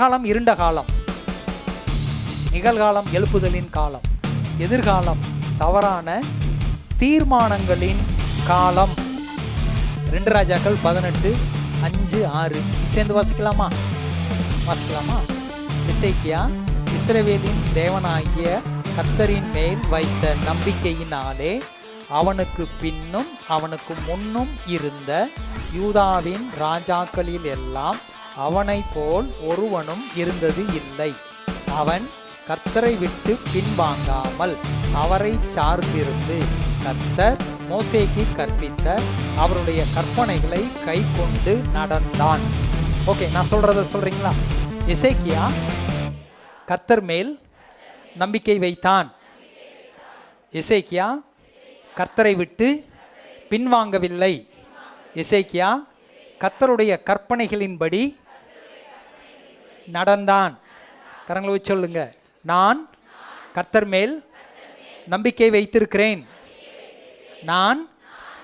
காலம் இருண்ட காலம், நிகழ்காலம் எழுப்புதலின் காலம், எதிர்காலம் தவறான தீர்மானங்களின் காலம். 2 ராஜாக்கள் 18:5-6 சேர்ந்து வாசிக்கலாமா? எசேக்கியா இஸ்ரவேலின் தேவனாகிய கர்த்தரின் மேல் வைத்த நம்பிக்கையினாலே அவனுக்கு பின்னும் அவனுக்கு முன்னும் இருந்த யூதாவின் ராஜாக்களில் எல்லாம் அவனை போல் ஒருவனும் இருந்தது இல்லை. அவன் கர்த்தரை விட்டு பின்வாங்காமல் அவரை சார்ந்திருந்து கர்த்தர் மோசேக்கு கற்பித்த அவருடைய கற்பனைகளை கை கொண்டு நடந்தான். ஓகே, நான் சொல்றத சொல்றீங்களா? எசேக்கியா கர்த்தர் மேல் நம்பிக்கை வைத்தான். எசேக்கியா கர்த்தரை விட்டு பின்வாங்கவில்லை. எசேக்கியா கர்த்தருடைய கற்பனைகளின்படி நடந்தான். கரங்களை வச்சு சொல்லுங்க, நான் கர்த்தர் மேல் நம்பிக்கை வைத்திருக்கிறேன். நான்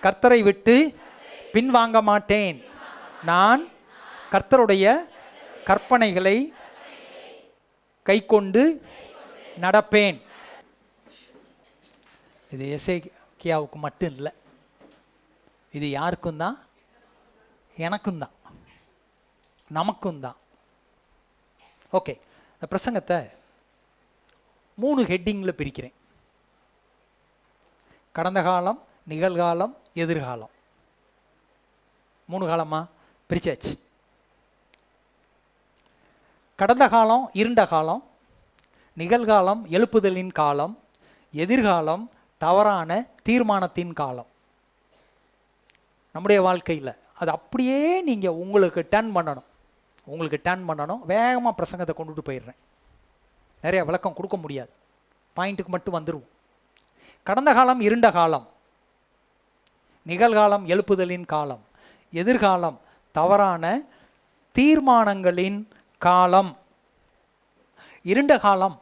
கர்த்தரை விட்டு பின்வாங்க மாட்டேன். நான் கர்த்தருடைய கற்பனைகளை கைக்கொண்டு நடப்பேன். இது எசேக்கியாவுக்கு மட்டும் இல்லை, இது யாருக்கும் தான்? எனக்கும் தான், நமக்கும் தான். ஓகே, இந்த பிரசங்கத்தை 3 ஹெட்டிங்கில் பிரிக்கிறேன். கடந்த காலம், நிகழ்காலம், எதிர்காலம். 3 காலமா பிரிச்சாச்சு. கடந்த காலம் இருண்ட காலம், நிகழ்காலம் எழுப்புதலின் காலம், எதிர்காலம் தவறான தீர்மானத்தின் காலம். நம்முடைய வாழ்க்கையில் அது அப்படியே நீங்கள் உங்களுக்கு டர்ன் பண்ணணும். வேகமாக பிரசங்கத்தை கொண்டுட்டு போயிடுறேன், நிறைய விளக்கம் கொடுக்க முடியாது, பாயிண்ட்டுக்கு மட்டும் வந்துடுவோம். கடந்த காலம் இருண்ட காலம், நிகழ்காலம் எழுப்புதலின் காலம், எதிர்காலம் தவறான தீர்மானங்களின் காலம். இருண்ட காலம்.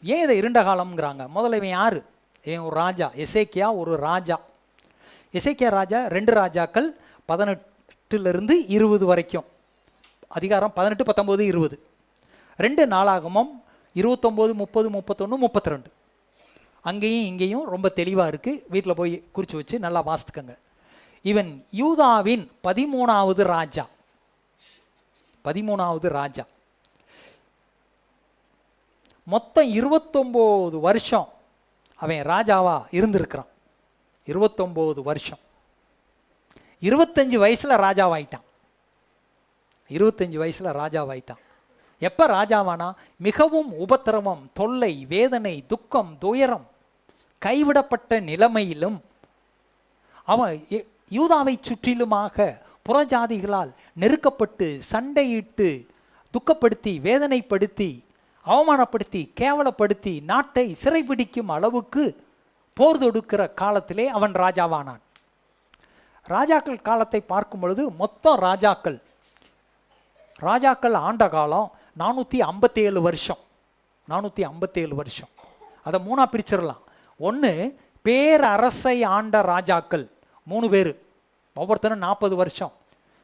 ஏன் இதை இருண்ட காலம்ங்கிறாங்க? முதல்ல இவன் யாரு? இவன் ஒரு ராஜா. எசேக்கியா ஒரு ராஜா. எசேக்கியா ராஜா 2 ராஜாக்கள் 18-20 வரைக்கும், அதிகாரம் 18, 19, 20. 2 நாளாகமம் 29, 30, 31, 32. அங்கேயும் இங்கேயும் ரொம்ப தெளிவாக இருக்குது. வீட்டில் போய் குறித்து வச்சு நல்லா வாசித்துக்கங்க. இவன் யூதாவின் 13வது ராஜா. 13வது ராஜா. மொத்தம் 29 வருஷம் அவன் ராஜாவா இருந்திருக்கிறான். 29 வருஷம். 25 வயசுல ராஜாவாயிட்டான். 25 வயசுல ராஜாவாயிட்டான். எப்ப ராஜாவானா? மிகவும் உபத்திரவம், தொல்லை, வேதனை, துக்கம், துயரம், கைவிடப்பட்ட நிலைமையிலும் அவன் யூதாவை சுற்றிலுமாக புறஜாதிகளால் நெருக்கப்பட்டு சண்டையிட்டு துக்கப்படுத்தி வேதனைப்படுத்தி அவமானப்படுத்தி கேவலப்படுத்தி நாட்டை சிறைபிடிக்கும் அளவுக்கு போர் தொடுக்கிற காலத்திலே அவன் ராஜாவானான். ராஜாக்கள் காலத்தை பார்க்கும் பொழுது மொத்தம் ராஜாக்கள் ஆண்ட காலம் 457 வருஷம். 457 வருஷம். அதை 3ஆ பிரிச்சிடலாம். 1 பேரரசை ஆண்ட ராஜாக்கள் 3 பேர், ஒவ்வொருத்தரும் 40 வருஷம்.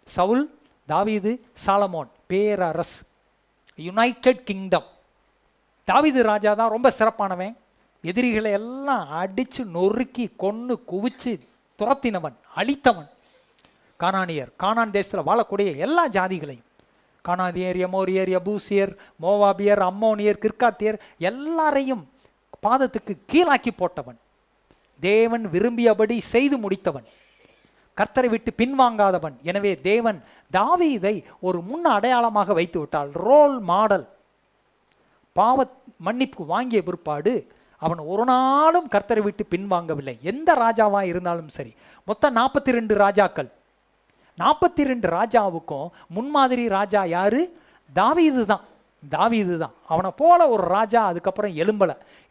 சவுல், தாவீது, சாலமோன். பேரரசு, யுனைடெட் கிங்டம். தாவீது ராஜா தான் ரொம்ப சிறப்பானவன். எதிரிகளை எல்லாம் அடித்து நொறுக்கி கொன்று குவிச்சு துரத்தினவன், அழித்தவன். கானானியர், கானான் தேசத்தில் வாழக்கூடிய எல்லா ஜாதிகளையும், கானானியர், எமோரியர், எபூசியர், மோவாபியர், அம்மோனியர், கிர்காத்தியர் எல்லாரையும் பாதத்துக்கு கீழாக்கி போட்டவன். தேவன் விரும்பியபடி செய்து முடித்தவன். கர்த்தரை விட்டு பின்வாங்காதவன். எனவே தேவன் தாவீதை ஒரு முன் அடையாளமாக வைத்து விட்டால், ரோல் மாடல். பாவ மன்னிப்பு வாங்கிய பிற்பாடு அவன் ஒரு நாளும் கர்த்தரை விட்டு பின்வாங்கவில்லை. எந்த ராஜாவா இருந்தாலும் சரி. மொத்தம் 42 ராஜாக்கள். 42 ராஜாவுக்கும் முன்மாதிரி ராஜா யாரு? தாவீது தான். அவனை போல ஒரு ராஜா அதுக்கப்புறம்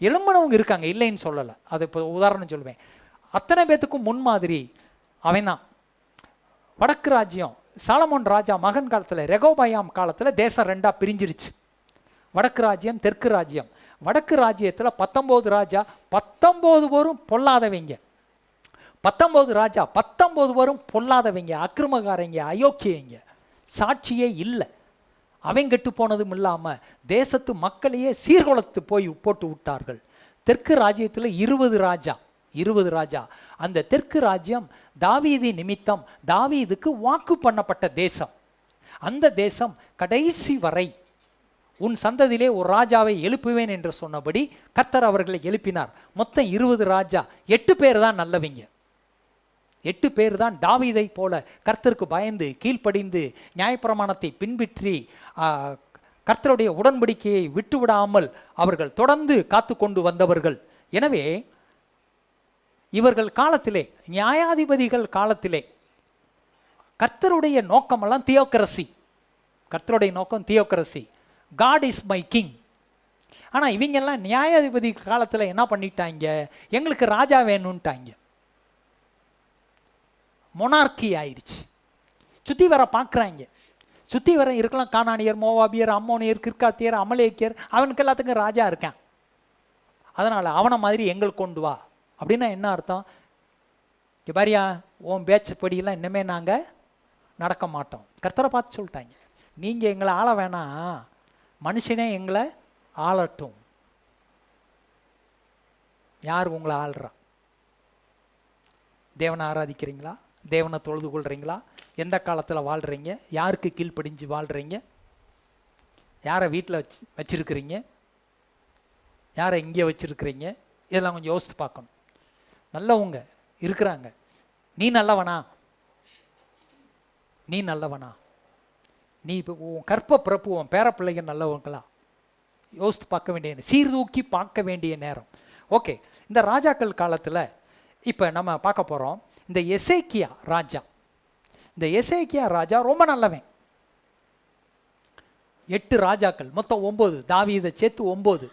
எழும்பினவங்க இருக்காங்க, இல்லைன்னு சொல்லலை. அது இப்போ உதாரணம் சொல்லுவேன். அத்தனை பேத்துக்கும் முன்மாதிரி அவன் தான். வடக்கு ராஜ்யம் சாலமோன் ராஜா மகன் காலத்தில், ரெகோபயாம் காலத்தில் தேசம் 2ஆ பிரிஞ்சிருச்சு. வடக்கு ராஜ்யம், தெற்கு ராஜ்யம். வடக்கு ராஜ்யத்தில் 19 ராஜா, 19 பேரும் பொல்லாதவங்க. 19 ராஜா, 19 பேரும் பொல்லாதவங்க, அக்கிரமக்காரங்க, அயோக்கியங்க, சாட்சியே இல்லை. அவன் கெட்டு போனதும் இல்லாமல் தேசத்து மக்களையே சீர்குலைத்து போய் போட்டு விட்டார்கள். தெற்கு ராஜ்யத்தில் 20 ராஜா. அந்த தெற்கு ராஜ்யம் தாவீது நிமித்தம் தாவீதுக்கு வாக்கு பண்ணப்பட்ட தேசம். அந்த தேசம் கடைசி வரை உன் சந்ததியிலே ஒரு ராஜாவை எழுப்புவேன் என்று சொன்னபடி கர்த்தர் அவர்களை எழுப்பினார். மொத்தம் 20 ராஜா. 8 பேர் தான் நல்லவங்க. 8 பேர் தான் தாவீதை போல கர்த்தருக்கு பயந்து கீழ்ப்படிந்து நியாயப்பிரமாணத்தை பின்பற்றி கர்த்தருடைய உடன்படிக்கையை விட்டுவிடாமல் அவர்கள் தொடர்ந்து காத்து கொண்டு வந்தவர்கள். எனவே இவர்கள் காலத்திலே, நியாயாதிபதிகள் காலத்திலே கர்த்தருடைய நோக்கமெல்லாம் தியோக்ரசி. கர்த்தருடைய நோக்கம் theocracy. God is my king. ஆனால் இவங்கெல்லாம் நியாயாதிபதி காலத்தில் என்ன பண்ணிட்டாங்க, எங்களுக்கு ராஜா வேணும்ட்டாங்க. மொனார்கி ஆயிடுச்சு. சுற்றி வர பார்க்குறாங்க. சுற்றி வர இருக்கலாம் கானானியர், மோவாபியர், அம்மோனியர், கிர்காத்தியர், அமலேக்கியர், அவனுக்கு எல்லாத்துக்கும் ராஜா இருக்கான். அதனால் அவனை மாதிரி எங்களுக்கு கொண்டு வா அப்படின்னா என்ன அர்த்தம்? பாரியா, உன் பேச்சு படியெல்லாம் இன்னமே நாங்கள் நடக்க மாட்டோம். கர்த்தரை பார்த்து சொல்லிட்டாங்க, நீங்கள் எங்களை ஆள வேணாம், மனுஷனே எங்களை ஆளட்டும். யார் உங்களை ஆள்றா? தேவனை ஆராதிக்கிறீங்களா? தேவனை தொழுது கொள்றீங்களா? எந்த காலத்தில் வாழ்கிறீங்க? யாருக்கு கீழ்ப்படிஞ்சு வாழ்கிறீங்க? யாரை வீட்டில் வச்சிருக்கிறீங்க? யாரை இங்கே வச்சிருக்கிறீங்க? இதெல்லாம் கொஞ்சம் யோசித்து பார்க்கணும். நல்லவங்க இருக்கிறாங்க. நீ நல்லவனா? நீ நல்லவனா? நீ இப்போ உன் கற்ப பிறப்பு, உன் பேர பிள்ளைங்க நல்லவங்களா? யோசித்து பார்க்க வேண்டிய, சீர்தூக்கி பார்க்க வேண்டிய நேரம். ஓகே, இந்த ராஜாக்கள் காலத்தில் இப்போ நம்ம பார்க்க போகிறோம். இந்த எசேக்கியா ராஜா, இந்த எசேக்கியா ராஜா ரொம்ப நல்லவன். 8 ராஜாக்கள், மொத்தம் 9, தாவீதை சேர்த்து 9.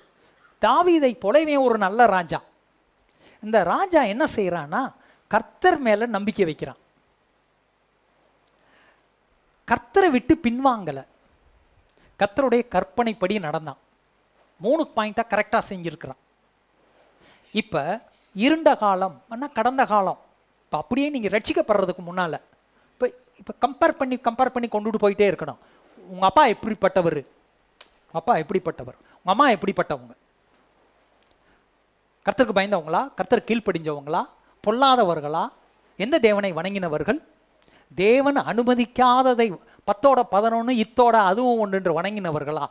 தாவீதை போலவே ஒரு நல்ல ராஜா. இந்த ராஜா என்ன செய்கிறான்னா, கர்த்தர் மேலே நம்பிக்கை வைக்கிறான். கர்த்தரை விட்டு பின்வாங்கலை. கர்த்தருடைய கற்பனைப்படி நடந்தான். 3 பாயிண்டாக கரெக்டாக செஞ்சுருக்கிறான். இப்போ இருண்ட காலம் ஆனால் கடந்த காலம். இப்போ அப்படியே நீங்கள் ரட்சிக்கப்படுறதுக்கு முன்னால் இப்போ கம்பேர் பண்ணி கொண்டுட்டு போயிட்டே இருக்கணும். உங்கள் அப்பா எப்படிப்பட்டவர்? உங்கள் அப்பா எப்படிப்பட்டவர்? உங்கள் அம்மா எப்படிப்பட்டவங்க? கர்த்தருக்கு பயந்தவங்களா? கர்த்தர் கீழ்ப்படிஞ்சவங்களா? பொல்லாதவர்களா? எந்த தேவனை வணங்கினவர்கள்? தேவன் அனுமதிக்காததை 10-11 இத்தோட அதுவும் ஒன்று என்று வணங்கினவர்களா?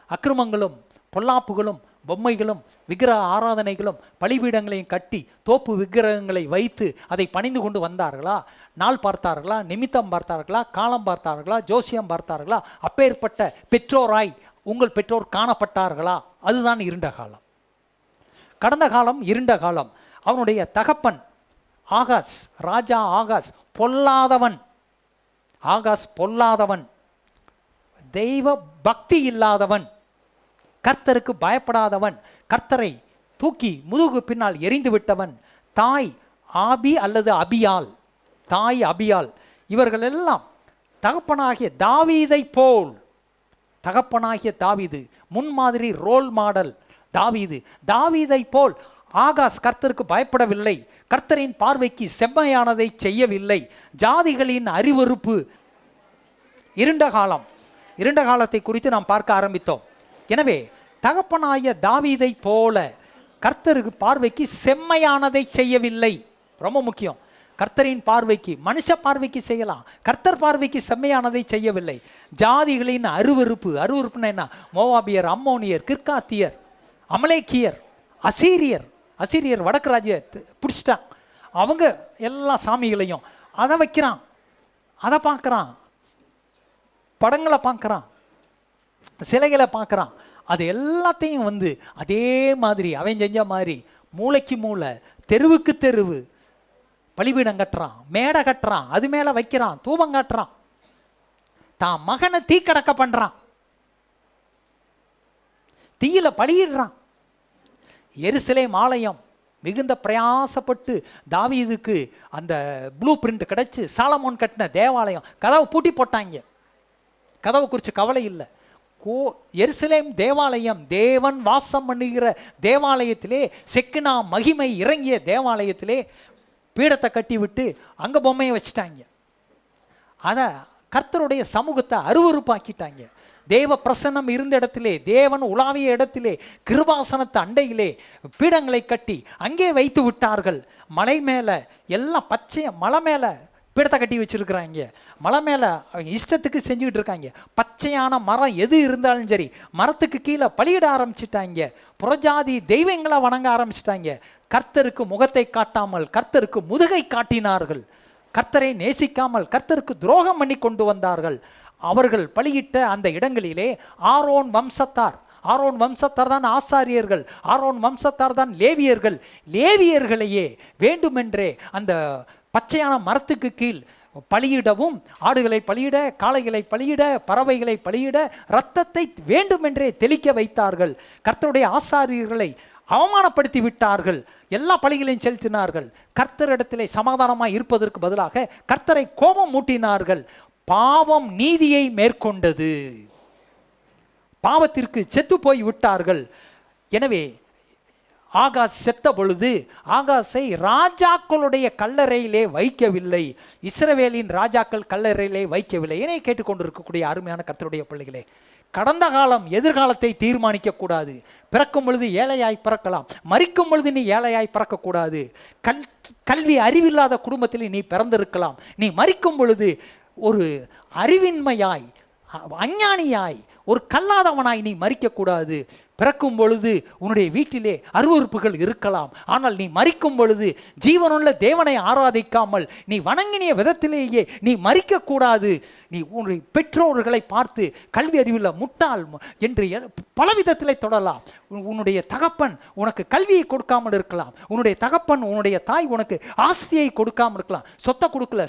அக்கிரமங்களும் பொல்லாப்புகளும் பொம்மைகளும் விக்கிரக ஆராதனைகளும் பலிபீடங்களையும் கட்டி தோப்பு விக்கிரகங்களை வைத்து அதை பணிந்து கொண்டு வந்தார்களா? நாள் பார்த்தார்களா? நிமித்தம் பார்த்தார்களா? காலம் பார்த்தார்களா? ஜோசியம் பார்த்தார்களா? அப்பேற்பட்ட பெற்றோராய் உங்கள் பெற்றோர் காணப்பட்டார்களா? அதுதான் இருண்ட காலம். கடந்த காலம் இருண்ட காலம். அவனுடைய தகப்பன் ஆகாஸ், ராஜா ஆகாஸ் பொல்லாதவன். ஆகாஸ் பொல்லாதவன், தெய்வ பக்தி இல்லாதவன், கர்த்தருக்கு பயப்படாதவன், கர்த்தரை தூக்கி முதுகு பின்னால் எரிந்து விட்டவன். தாய் ஆபி அல்லது அபியால், தாய் அபியால். இவர்கள் எல்லாம் தகப்பனாகிய தாவீதை போல், தகப்பனாகிய தாவீது முன்மாதிரி ரோல் மாடல் தாவீது. தாவீதை போல் ஆகாஸ் கர்த்தருக்கு பயப்படவில்லை, கர்த்தரின் பார்வைக்கு செம்மையானதை செய்யவில்லை. ஜாதிகளின் அருவருப்பு. இருண்ட காலம், இருண்ட காலத்தை குறித்து நாம் பார்க்க ஆரம்பித்தோம். எனவே தகப்பனாய தாவீதை போல கர்த்தருக்கு பார்வைக்கு செம்மையானதை செய்யவில்லை. ரொம்ப முக்கியம். கர்த்தரின் பார்வைக்கு, மனுஷ பார்வைக்கு செய்யலாம், கர்த்தர் பார்வைக்கு செம்மையானதை செய்யவில்லை. ஜாதிகளின் அருவருப்பு. அருவருப்புன்னா என்ன? மோவாபியர், அம்மோனியர், கிர்காத்தியர், அமலேக்கியர், அசீரியர். அசீரியர் வடக்கு ராஜ்யத்தை பிடிச்சிட்டான். அவங்க எல்லா சாமிகளையும் அதை வைக்கிறான், அதை பார்க்குறான், படங்களை பார்க்குறான், சிலைகளை பார்க்குறான். அது எல்லாத்தையும் அதே மாதிரி அவன் செஞ்ச மாதிரி மூளைக்கு மூளை, தெருவுக்கு தெருவு பலிபீடம் கட்டுறான், மேடை கட்டுறான், அது மேலே வைக்கிறான், தூபம் காட்டுறான், தான் மகனை தீக்கடக்க பண்ணுறான், தீயில பலியிடுறான். எருசலேம் ஆலயம் மிகுந்த பிரயாசப்பட்டு தாவீதுக்கு அந்த ப்ளூ பிரிண்ட் கிடைச்சி சாலமோன் கட்டின தேவாலயம் கதவை பூட்டி போட்டாங்க. கதவை குறித்து கவலை இல்லை. எருசலேம் தேவாலயம், தேவன் வாசம் பண்ணுகிற தேவாலயத்திலே, செக்கினா மகிமை இறங்கிய தேவாலயத்திலே பீடத்தை கட்டி விட்டு அங்கே பொம்மையை வச்சுட்டாங்க. அதை கர்த்தருடைய சமூகத்தை அருவருப்பாக்கிட்டாங்க. தேவ பிரசன்னம் இருந்த இடத்திலே, தேவன் உலாவிய இடத்திலே, கிருபாசனத்து அண்டையிலே பீடங்களை கட்டி அங்கே வைத்து விட்டார்கள். மலை மேலே எல்லாம் பச்சை, மலை மேலே பீடத்தை கட்டி வச்சிருக்கிறாங்க. மலை மேலே அவங்க இஷ்டத்துக்கு செஞ்சுக்கிட்டு இருக்காங்க. பச்சையான மரம் எது இருந்தாலும் சரி, மரத்துக்கு கீழே பலியிட ஆரம்பிச்சிட்டாங்க. புறஜாதி தெய்வங்களை வணங்க ஆரம்பிச்சிட்டாங்க. கர்த்தருக்கு முகத்தை காட்டாமல் கர்த்தருக்கு முதுகை காட்டினார்கள். கர்த்தரை நேசிக்காமல் கர்த்தருக்கு துரோகம் பண்ணி கொண்டு வந்தார்கள். அவர்கள் பலியிட்ட அந்த இடங்களிலே ஆரோன் வம்சத்தார் தான் ஆசாரியர்கள், ஆரோன் வம்சத்தார் தான் லேவியர்கள். லேவியர்களையே வேண்டுமென்றே அந்த பச்சையான மரத்துக்கு கீழ் பலியிடவும், ஆடுகளை பலியிட, காளைகளை பலியிட, பறவைகளை பலியிட, இரத்தத்தை வேண்டுமென்றே தெளிக்க வைத்தார்கள். கர்த்தருடைய ஆசாரியர்களை அவமானப்படுத்தி விட்டார்கள். எல்லா பலிகளையும் செலுத்தினார்கள். கர்த்தரிடத்திலே சமாதானமாய் இருப்பதற்கு பதிலாக கர்த்தரை கோபம் மூட்டினார்கள். பாவம் நீதியை மேற்கொண்டது. பாவத்திற்கு செத்து போய் விட்டார்கள். எனவே ஆகாஸ் செத்த பொழுது ஆகாஸை ராஜாக்களுடைய கல்லறையிலே வைக்கவில்லை. இஸ்ரவேலின் ராஜாக்கள் கல்லறையிலே வைக்கவில்லை. என்னை கேட்டுக்கொண்டிருக்கக்கூடிய அருமையான கர்த்தருடைய பிள்ளைகளே, கடந்த காலம் எதிர்காலத்தை தீர்மானிக்க கூடாது. பிறக்கும் பொழுது ஏழையாய் பிறக்கலாம், மரிக்கும் பொழுது நீ ஏழையாய் பிறக்கக்கூடாது. கல்வி அறிவில்லாத குடும்பத்தில் நீ பிறந்திருக்கலாம். நீ மரிக்கும் பொழுது ஒரு அறிவின்மையாய், அஞ்ஞானியாய், ஒரு கல்லாதவனாய் நீ மரிக்கக்கூடாது. பிறக்கும் பொழுது உன்னுடைய வீட்டிலே அருவருப்புகள் இருக்கலாம். ஆனால் நீ மரிக்கும் பொழுது ஜீவனுள்ள தேவனை ஆராதிக்காமல் நீ வணங்கினிய விதத்திலேயே நீ மரிக்கக்கூடாது. நீ உன்னுடைய பெற்றோர்களை பார்த்து கல்வி அறிவில் முட்டாள் என்று பல விதத்திலே தொடரலாம். உன்னுடைய தகப்பன் உனக்கு கல்வியை கொடுக்காமல் இருக்கலாம். உன்னுடைய தகப்பன், உன்னுடைய தாய் உனக்கு ஆஸ்தியை கொடுக்காமல் இருக்கலாம். சொத்தை கொடுக்கல,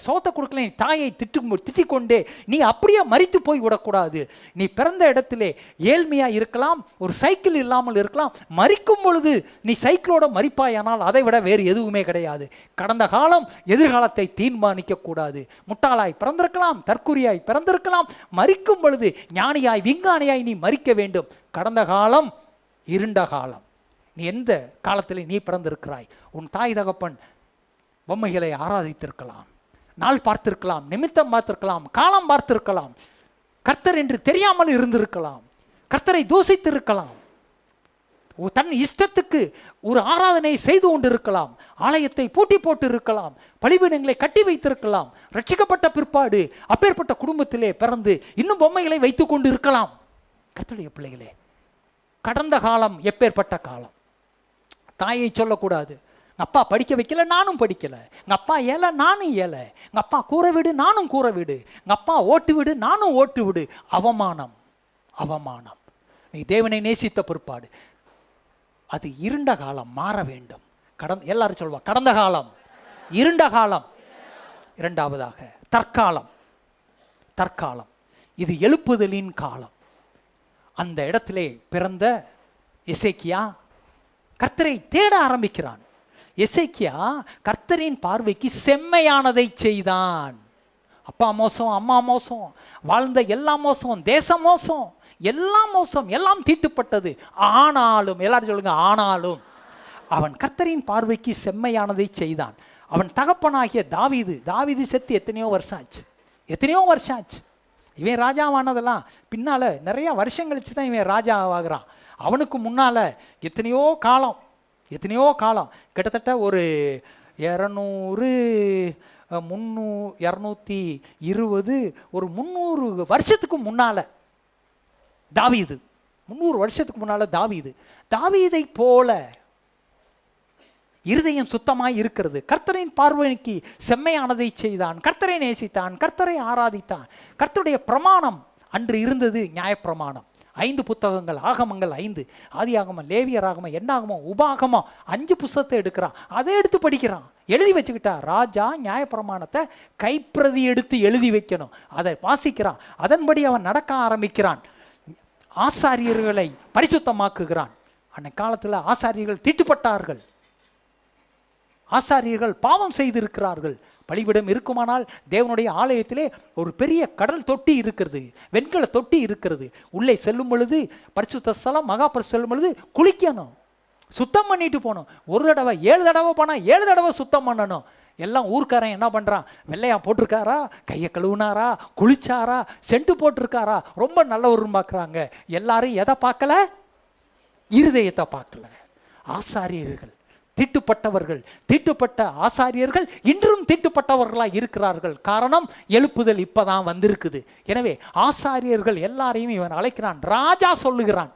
நீ தாயை திட்டிக் கொண்டே நீ அப்படியே மரித்து போய் விடக்கூடாது. நீ பிறந்த இடத்திலே ஏழ்மையாக இருக்கலாம், ஒரு சைக்கிள் இல்லாமல் இருக்கலாம். மரிக்கும் பொழுது நீ சைக்கிளோட மரிப்பாயானால் அதை விட வேறு எதுவுமே கிடையாது. கடந்த காலம் எதிர்காலத்தை தீர்மானிக்க கூடாது. முட்டாளாய் பிறந்திருக்கலாம், தற்குறியாய் பிறந்திருக்கலாம். மரிக்கும் பொழுது ஞானியாய் விஞ்ஞானியாய் நீ மரிக்க வேண்டும். கடந்த காலம் இருண்ட காலம். நீ எந்த காலத்தில் நீ பிறந்திருக்கிறாய்? உன் தாய் தகப்பன் பொம்மைகளை ஆராதித்திருக்கலாம், நாள் பார்த்திருக்கலாம், நிமித்தம் பார்த்திருக்கலாம், காலம் பார்த்திருக்கலாம், கர்த்தர் என்று தெரியாமல் இருந்திருக்கலாம், கர்த்தரை தூசித்திருக்கலாம், தன் இஷ்டத்துக்கு ஒரு ஆராதனை செய்து கொண்டிருக்கலாம், ஆலயத்தை பூட்டி போட்டு இருக்கலாம், பலிபீடங்களை கட்டி வைத்திருக்கலாம். ரட்சிக்கப்பட்ட பிற்பாடு அப்பேற்பட்ட குடும்பத்திலே பிறந்து இன்னும் பொம்மைகளை வைத்து கொண்டு இருக்கலாம். கர்த்தருடைய பிள்ளைகளே, கடந்த காலம் எப்பேற்பட்ட காலம். தாயை சொல்லக்கூடாது, எங்கள் அப்பா படிக்க வைக்கல, நானும் படிக்கல, எங்கள் அப்பா ஏழை, நானும் ஏழை, எங்கள் அப்பா கூரை வீடு, நானும் கூரை வீடு, எங்கள் அப்பா ஓட்டு வீடு, நானும் ஓட்டு வீடு. அவமானம், அவமானம். நீ தேவனை நேசித்த பிற்பாடு அது இருண்ட காலம், மாற வேண்டும். எல்லாரும் சொல்லுவா, கடந்த காலம், இருண்ட காலம். இரண்டாவதாக தற்காலம். இது எழுப்புதலின் காலம். அந்த இடத்திலே பிறந்த எசேக்கியா கர்த்தரை தேட ஆரம்பிக்கிறான். எசேக்கியா கர்த்தரின் பார்வைக்கு செம்மையானதை செய்தான். அப்பா மோசம், அம்மா மோசம், வாழ்ந்த எல்லா மோசம், தேசம் மோசம், எல்லாம் மோசம், எல்லாம் தீட்டுப்பட்டது. ஆனாலும், எல்லாரும் சொல்லுங்க, ஆனாலும் அவன் கர்த்தரின் பார்வைக்கு செம்மையானதை செய்தான். அவன் தகப்பனாகிய தாவீது செத்து எத்தனையோ வருஷம் ஆச்சு. இவன் ராஜாவானதெல்லாம் பின்னால் நிறைய வருஷம் கழிச்சு தான் இவன் ராஜா ஆகிறான். அவனுக்கு முன்னால் எத்தனையோ காலம், கிட்டத்தட்ட ஒரு 220 ஒரு 300 வருஷத்துக்கு முன்னால் தாவீது, 300 வருஷத்துக்கு முன்னால் தாவீதை போல இருதயம் சுத்தமாய் இருக்கிறது. கர்த்தரின் பார்வைக்கு செம்மையானதை செய்தான், கர்த்தரை நேசித்தான், கர்த்தரை ஆராதித்தான். கர்த்தருடைய பிரமாணம் அன்று இருந்தது, நியாயப்பிரமாணம். 5 புத்தகங்கள், ஆகமங்கள் 5, ஆதியாகமம், லேவியராகமம், என்னாகமம், உபாகமம், 5 புத்தகத்தை எடுக்கிறான். அதை எடுத்து படிக்கிறான், எழுதி வச்சுக்கிட்டா. ராஜா நியாயப்பிரமாணத்தை கைப்பிரதி எடுத்து எழுதி வைக்கணும். அதை வாசிக்கிறான், அதன்படி அவன் நடக்க ஆரம்பிக்கிறான். ஆசாரியர்களை பரிசுத்தமாக்குகிறான். அன்னை காலத்தில் ஆசாரியர்கள் தீட்டுப்பட்டார்கள், ஆசாரியர்கள் பாவம் செய்திருக்கிறார்கள். பலிபீடம் இருக்குமானால் தேவனுடைய ஆலயத்திலே ஒரு பெரிய கடல் தொட்டி இருக்கிறது, வெண்கல தொட்டி இருக்கிறது. உள்ளே செல்லும் பொழுது பரிசுத்த ஸ்தலம், மகா பரிசுத்தம் செல்லும் பொழுது குளிக்கணும், சுத்தம் பண்ணிட்டு போகணும். ஒரு தடவை 7 தடவை போனால் 7 தடவை சுத்தம் பண்ணணும். எல்லாம் ஊர்க்காரன் என்ன பண்ணுறான், வெள்ளையா போட்டிருக்காரா, கையை கழுவுனாரா, குளிச்சாரா, சென்ட்டு போட்டிருக்காரா, ரொம்ப நல்லவரும் பார்க்குறாங்க. எல்லாரும் எதை பார்க்கல, இருதயத்தை பார்க்கல. ஆசாரியர்கள் தீட்டுப்பட்டவர்கள், தீட்டுப்பட்ட ஆசாரியர்கள் இன்றும் தீட்டுப்பட்டவர்களாக இருக்கிறார்கள். காரணம், எழுப்புதல் இப்பதான் வந்திருக்குது. எனவே ஆசாரியர்கள் எல்லாரையும் இவன் அழைக்கிறான். ராஜா சொல்லுகிறான்,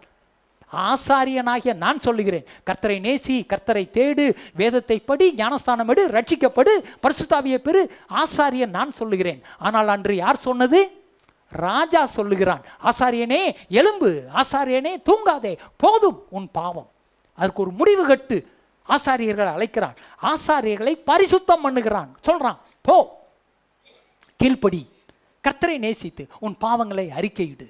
ஆசாரியனாகிய நான் சொல்லுகிறேன், கர்த்தரை நேசி, கர்த்தரை தேடு, வேதத்தை படி, ஞானஸ்தானம் எடு, ரட்சிக்கப்படு, பரிசுத்தாவியை பெறு. ஆசாரியன் நான் சொல்லுகிறேன். ஆனால் அன்று யார் சொன்னது? ராஜா சொல்லுகிறான், ஆசாரியனே எழும்பு, ஆசாரியனே தூங்காதே, போதும் உன் பாவம். அதற்கு ஒரு முடிவு கட்டு. ஆசாரியர்களை அழைக்கிறான், ஆசாரியர்களை பரிசுத்தம் பண்ணுகிறான். சொல்றான், போ, கீழ்ப்படி, கர்த்தரை நேசித்து உன் பாவங்களை அறிக்கையிடு,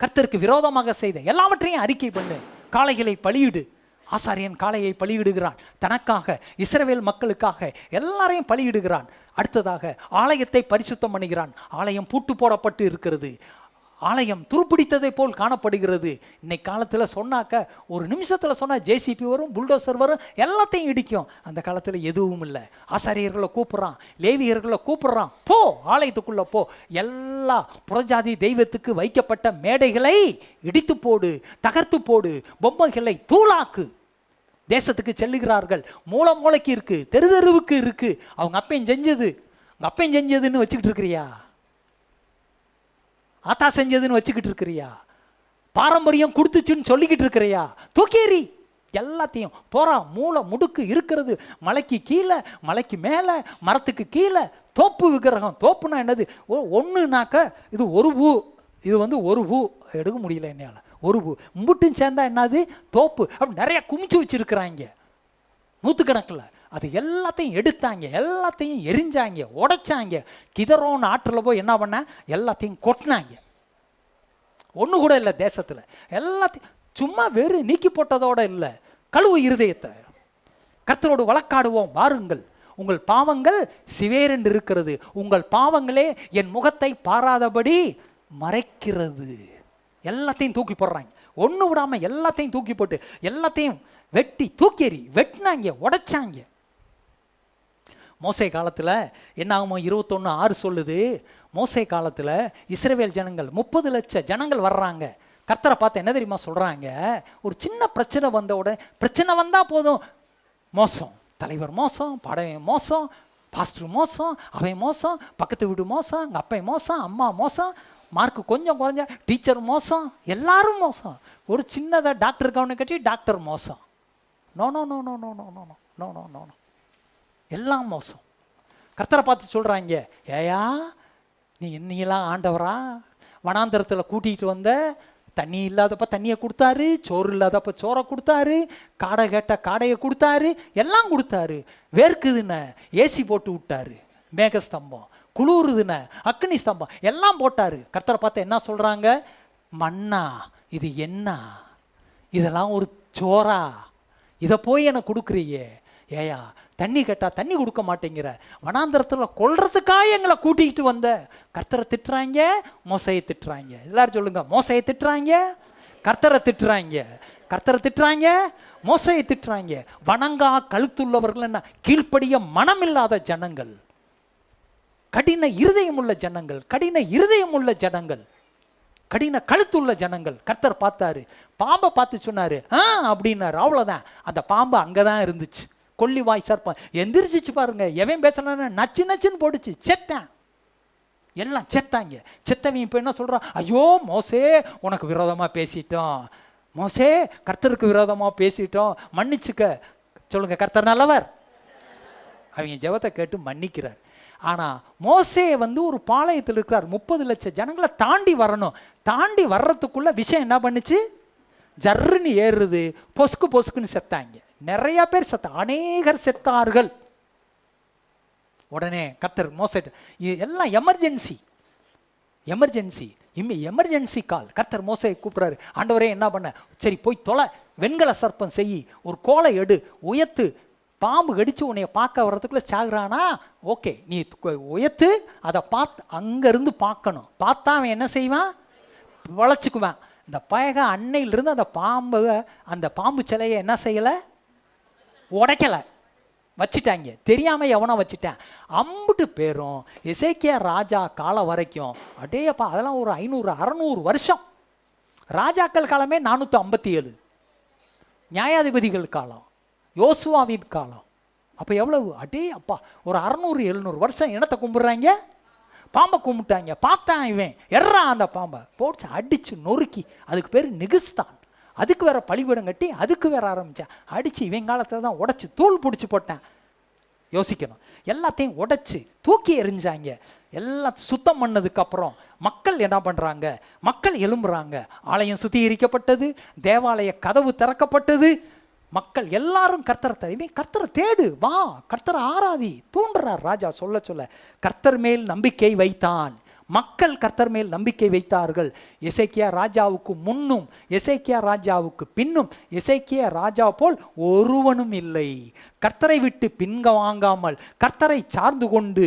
கர்த்தருக்கு விரோதமாக செய்த எல்லாவற்றையும் அறிக்கை பண்ணு, காளைகளை பலியிடு. ஆசாரியன் காளையை பலியிடுகிறான், தனக்காக, இஸ்ரவேல் மக்களுக்காக எல்லாரையும் பலியிடுகிறான். அடுத்ததாக ஆலயத்தை பரிசுத்தம் பண்ணுகிறான். ஆலயம் பூட்டு போடப்பட்டு இருக்கிறது, ஆலயம் துருப்பிடித்ததை போல் காணப்படுகிறது. இன்னைக்கு காலத்தில் சொன்னாக்க, ஒரு நிமிஷத்தில் சொன்னால் ஜேசிபி வரும், புல்டோசர் வரும், எல்லாத்தையும் இடிக்கும். அந்த காலத்தில் எதுவும் இல்லை. ஆசாரியர்களை கூப்பிட்றான், லேவியர்களை கூப்பிட்றான், போ ஆலயத்துக்குள்ளே போ, எல்லா புறஜாதி தெய்வத்துக்கு வைக்கப்பட்ட மேடைகளை இடித்து போடு, தகர்த்து போடு, பொம்மைகளை தூளாக்கு. தேசத்துக்கு செல்லுகிறார்கள், மூளைக்கு இருக்கு, தெருவுக்கு இருக்கு. அவங்க அப்பையும் செஞ்சது, உங்க அப்பையும் செஞ்சதுன்னு வச்சுக்கிட்டு இருக்கிறியா? ஆத்தா செஞ்சதுன்னு வச்சுக்கிட்டு இருக்கிறியா? பாரம்பரியம் கொடுத்துச்சுன்னு சொல்லிக்கிட்டு இருக்கிறியா? தூக்கேறி எல்லாத்தையும் போறான். மூளை முடுக்கு இருக்கிறது, மலைக்கு கீழே, மலைக்கு மேலே, மரத்துக்கு கீழே. தோப்பு விக்கிரகம், தோப்புனா என்னது? ஒன்றுனாக்க இது ஒரு பூ, இது வந்து ஒரு பூ எடுக்க முடியல என்னால், ஒரு பூ முட்டும் சேர்ந்தா என்னது? தோப்பு. அப்படி நிறைய குமிச்சு வச்சிருக்கிறாங்க நூற்றுக்கணக்கில். அது எல்லாத்தையும் எடுத்தாங்க, எல்லாத்தையும் எரிஞ்சாங்க, உடைச்சாங்க. கிதரோன் ஆற்றில் போய் என்ன பண்ண, எல்லாத்தையும் கொட்டினாங்க. ஒன்று கூட இல்லை தேசத்தில். எல்லாத்தையும் சும்மா வெறும் நீக்கி போட்டதோடு இல்லை, கழுவு இருதயத்தை. கர்த்தரோடு வழக்காடுவோம் வாருங்கள், உங்கள் பாவங்கள் சிவேரென்று இருக்கிறது, உங்கள் பாவங்களே என் முகத்தை பாராதபடி மறைக்கிறது. எல்லாத்தையும் தூக்கி போடுறாங்க, ஒன்று விடாமல் எல்லாத்தையும் தூக்கி போட்டு எல்லாத்தையும் வெட்டி தூக்கேறி வெட்டினாங்க, உடைச்சாங்க. மோசே காலத்தில் என்ன ஆகுமோ? 21:6 சொல்லுது, மோசே காலத்தில் இஸ்ரவேல் ஜனங்கள் 30 லட்சம் ஜனங்கள் வர்றாங்க. கர்த்தரை பார்த்து என்ன தெரியுமா சொல்கிறாங்க? ஒரு சின்ன பிரச்சனை வந்த உடனே, பிரச்சனை வந்தால் போதும், மோசம், தலைவர் மோசம், படவன் மோசம், பாஸ்டர் மோசம், அவன் மோசம், பக்கத்து வீடு மோசம், எங்கள் அப்பா மோசம், அம்மா மோசம், மார்க்கு கொஞ்சம் குறைஞ்ச டீச்சர் மோசம், எல்லாரும் மோசம். ஒரு சின்னதாக டாக்டர் கவனம் கட்டி டாக்டர் மோசம். No no no no no no no no no no no எல்லாம் மோசம். கர்த்தரை பார்த்து சொல்கிறாங்க, ஏயா நீ என்னையெல்லாம் ஆண்டவரா? வனாந்தரத்தில் கூட்டிகிட்டு வந்த, தண்ணி இல்லாதப்ப தண்ணியை கொடுத்தாரு, சோறு இல்லாதப்ப சோறை கொடுத்தாரு, காடை கேட்ட காடையை கொடுத்தாரு, எல்லாம் கொடுத்தாரு. வேர்க்குதுன்னு ஏசி போட்டு விட்டாரு, மேகஸ்தம்பம், குளிருதுன்னு அக்னி ஸ்தம்பம், எல்லாம் போட்டாரு. கர்த்தரை பார்த்து என்ன சொல்கிறாங்க? மண்ணா இது என்ன? இதெல்லாம் ஒரு சோறா? இதை போய் எனக்கு கொடுக்குறியே? ஏயா தண்ணி கேட்டால் தண்ணி கொடுக்க மாட்டேங்கிற, வனாந்தரத்தில் கொல்றதுக்காக எங்களை கூட்டிகிட்டு வந்த. கர்த்தரை திட்டுறாங்க, மோசையை திட்டுறாங்க. எல்லாரும் சொல்லுங்க, மோசையை திட்டுறாங்க, கர்த்தரை திட்டுறாங்க, கர்த்தரை திட்டுறாங்க, மோசையை திட்டுறாங்க. வணங்கா கழுத்துள்ளவர்கள் என்ன? கீழ்ப்படிய மனமில்லாத ஜனங்கள், கடின இருதயம் உள்ள ஜனங்கள், கடின இருதயம் உள்ள ஜனங்கள், கடின கழுத்துள்ள ஜனங்கள். கர்த்தர் பார்த்தாரு, பாம்பை பார்த்து சொன்னாரு அப்படின்னாரு. அவ்வளோதான், அந்த பாம்பு அங்கே தான் இருந்துச்சு. கொல்லி வாய் சர்ப்பம் எந்திரிச்சிச்சு பாருங்க. எவன் பேசுனா நச்சு நச்சுன்னு போடுச்சு, செத்தான். எல்லாம் செத்தாங்க. செத்தவன் இப்போ என்ன சொல்கிறான்? ஐயோ மோசே, உனக்கு விரோதமாக பேசிட்டோம், மோசே கர்த்தருக்கு விரோதமாக பேசிட்டோம், மன்னிச்சுக்க. சொல்லுங்க, கர்த்தர் நல்லவர். அவங்க ஜெபத்தை கேட்டு மன்னிக்கிறார். ஆனால் மோசே வந்து ஒரு பாளையத்தில் இருக்கிறார், 30 லட்சம் ஜனங்களை தாண்டி வரணும். தாண்டி வர்றதுக்குள்ள விஷயம் என்ன பண்ணுச்சு? ஜர்ன்னு ஏறுது, பொசுக்கு பொசுக்குன்னு செத்தாங்க. நிறைய பேர் அநேகர் செத்தார்கள். உடனே கர்த்தர் மோசே, எல்லாம் எமர்ஜென்சி, எமர்ஜென்சி, எமர்ஜென்சி கால். கர்த்தர் மோசையை கூப்பிட்றாரு, ஆண்டவரே என்ன பண்ண? சரி போய் தொலை, வெண்கல சர்ப்பம் செய், ஒரு கோலை எடு, உயர்த்து, பாம்பு கடிச்சு உன்னைய பார்க்க வர்றதுக்குள்ளே சாகுறானா? ஓகே, நீ உயர்த்து, அதை பார்த்து அங்கேருந்து பார்க்கணும். பார்த்தா அவன் என்ன செய்வான்? வளைச்சிக்குவான். இந்த பயக அன்னையிலிருந்து அந்த பாம்பு சிலையை என்ன செய்யலை? உடைக்கலை. வச்சுட்டாங்க, தெரியாம எவனோ வச்சுட்டேன். அம்புட்டு பேரும் எசேக்கியா ராஜா காலம் வரைக்கும் அடேப்பா, அதெல்லாம் ஒரு 500-600 வருஷம். ராஜாக்கள் காலமே 457, நியாயாதிபதிகள் காலம், யோசுவாவின் காலம். அப்போ எவ்வளவு? அடே அப்பா, ஒரு 600-700 வருஷம் என்னத்தை கும்பிட்றாங்க? பாம்பை கும்பிட்டாங்க. பார்த்தான் இவன், எர்றா அந்த பாம்பை போட்டு அடிச்சு நொறுக்கி, அதுக்கு பேர் நிகிஸ்தான். அதுக்கு வேற பழிபீடம் கட்டி அதுக்கு வேற ஆரம்பித்தேன். அடித்து இவன் காலத்தில் தான் உடச்சி தூள் பிடிச்சி போட்டேன். யோசிக்கணும், எல்லாத்தையும் உடைச்சி தூக்கி எறிஞ்சாங்க. எல்லாம் சுத்தம் பண்ணதுக்கப்புறம் மக்கள் என்ன பண்ணுறாங்க? மக்கள் எழும்புறாங்க. ஆலயம் சுத்திகரிக்கப்பட்டது, தேவாலய கதவு திறக்கப்பட்டது. மக்கள் எல்லாரும் கர்த்தரை தேடு, வா கர்த்தரை ஆராதி தூண்டுறார் ராஜா. சொல்ல சொல்ல கர்த்தர் மேல் நம்பிக்கை வைத்தான். மக்கள் கர்த்தர் மேல் நம்பிக்கை வைத்தார்கள். எசேக்கியா ராஜாவுக்கு முன்னும் எசேக்கியா ராஜாவுக்கு பின்னும் எசேக்கியா ராஜா போல் ஒருவனும் இல்லை. கர்த்தரை விட்டு பின்க வாங்காமல் கர்த்தரை சார்ந்து கொண்டு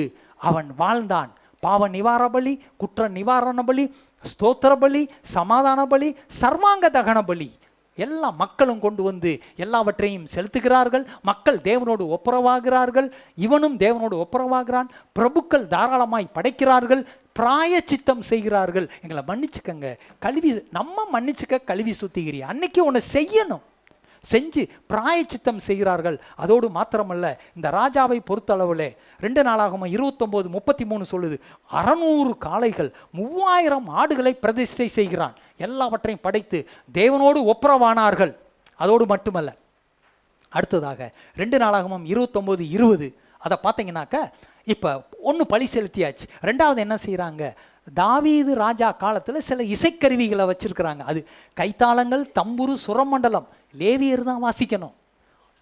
அவன் வாழ்ந்தான். பாவ நிவாரண பலி, குற்ற நிவாரண பலி, ஸ்தோத்திர பலி, சமாதான பலி, சர்வாங்க தகன பலி எல்லா மக்களும் கொண்டு வந்து எல்லாவற்றையும் செலுத்துகிறார்கள். மக்கள் தேவனோடு ஒப்புரவாகிறார்கள். இவனும் தேவனோடு ஒப்புரவாகிறான். பிரபுக்கள் தாராளமாய் படைக்கிறார்கள், பிராயச்சித்தம் செய்கிறார்கள். எங்களை மன்னிச்சுக்கங்க, கழுவி நம்ம மன்னிச்சுக்க, கழுவி சுத்திகிறியா அன்னைக்கு உன்னை செய்யணும், செஞ்சு பிராயச்சித்தம் செய்கிறார்கள். அதோடு மாத்திரமல்ல, இந்த ராஜாவை பொறுத்தளவில் 2 நாளாகமம் 29:33 சொல்லுது, 600 காளைகள் 3000 ஆடுகளை பிரதிஷ்டை செய்கிறான். எல்லாவற்றையும் படைத்து தேவனோடு ஒப்புரவானார்கள். அதோடு மட்டுமல்ல, அடுத்ததாக 2 நாளாகமம் 29:20 அதை பார்த்தீங்கன்னாக்க, இப்போ ஒன்று பழி செலுத்தியாச்சு. ரெண்டாவது என்ன செய்கிறாங்க? தாவீது ராஜா காலத்தில் சில இசைக்கருவிகளை வச்சிருக்கிறாங்க. அது கைத்தாளங்கள், தம்புரு, சுரமண்டலம். லேவியர் தான் வாசிக்கணும்.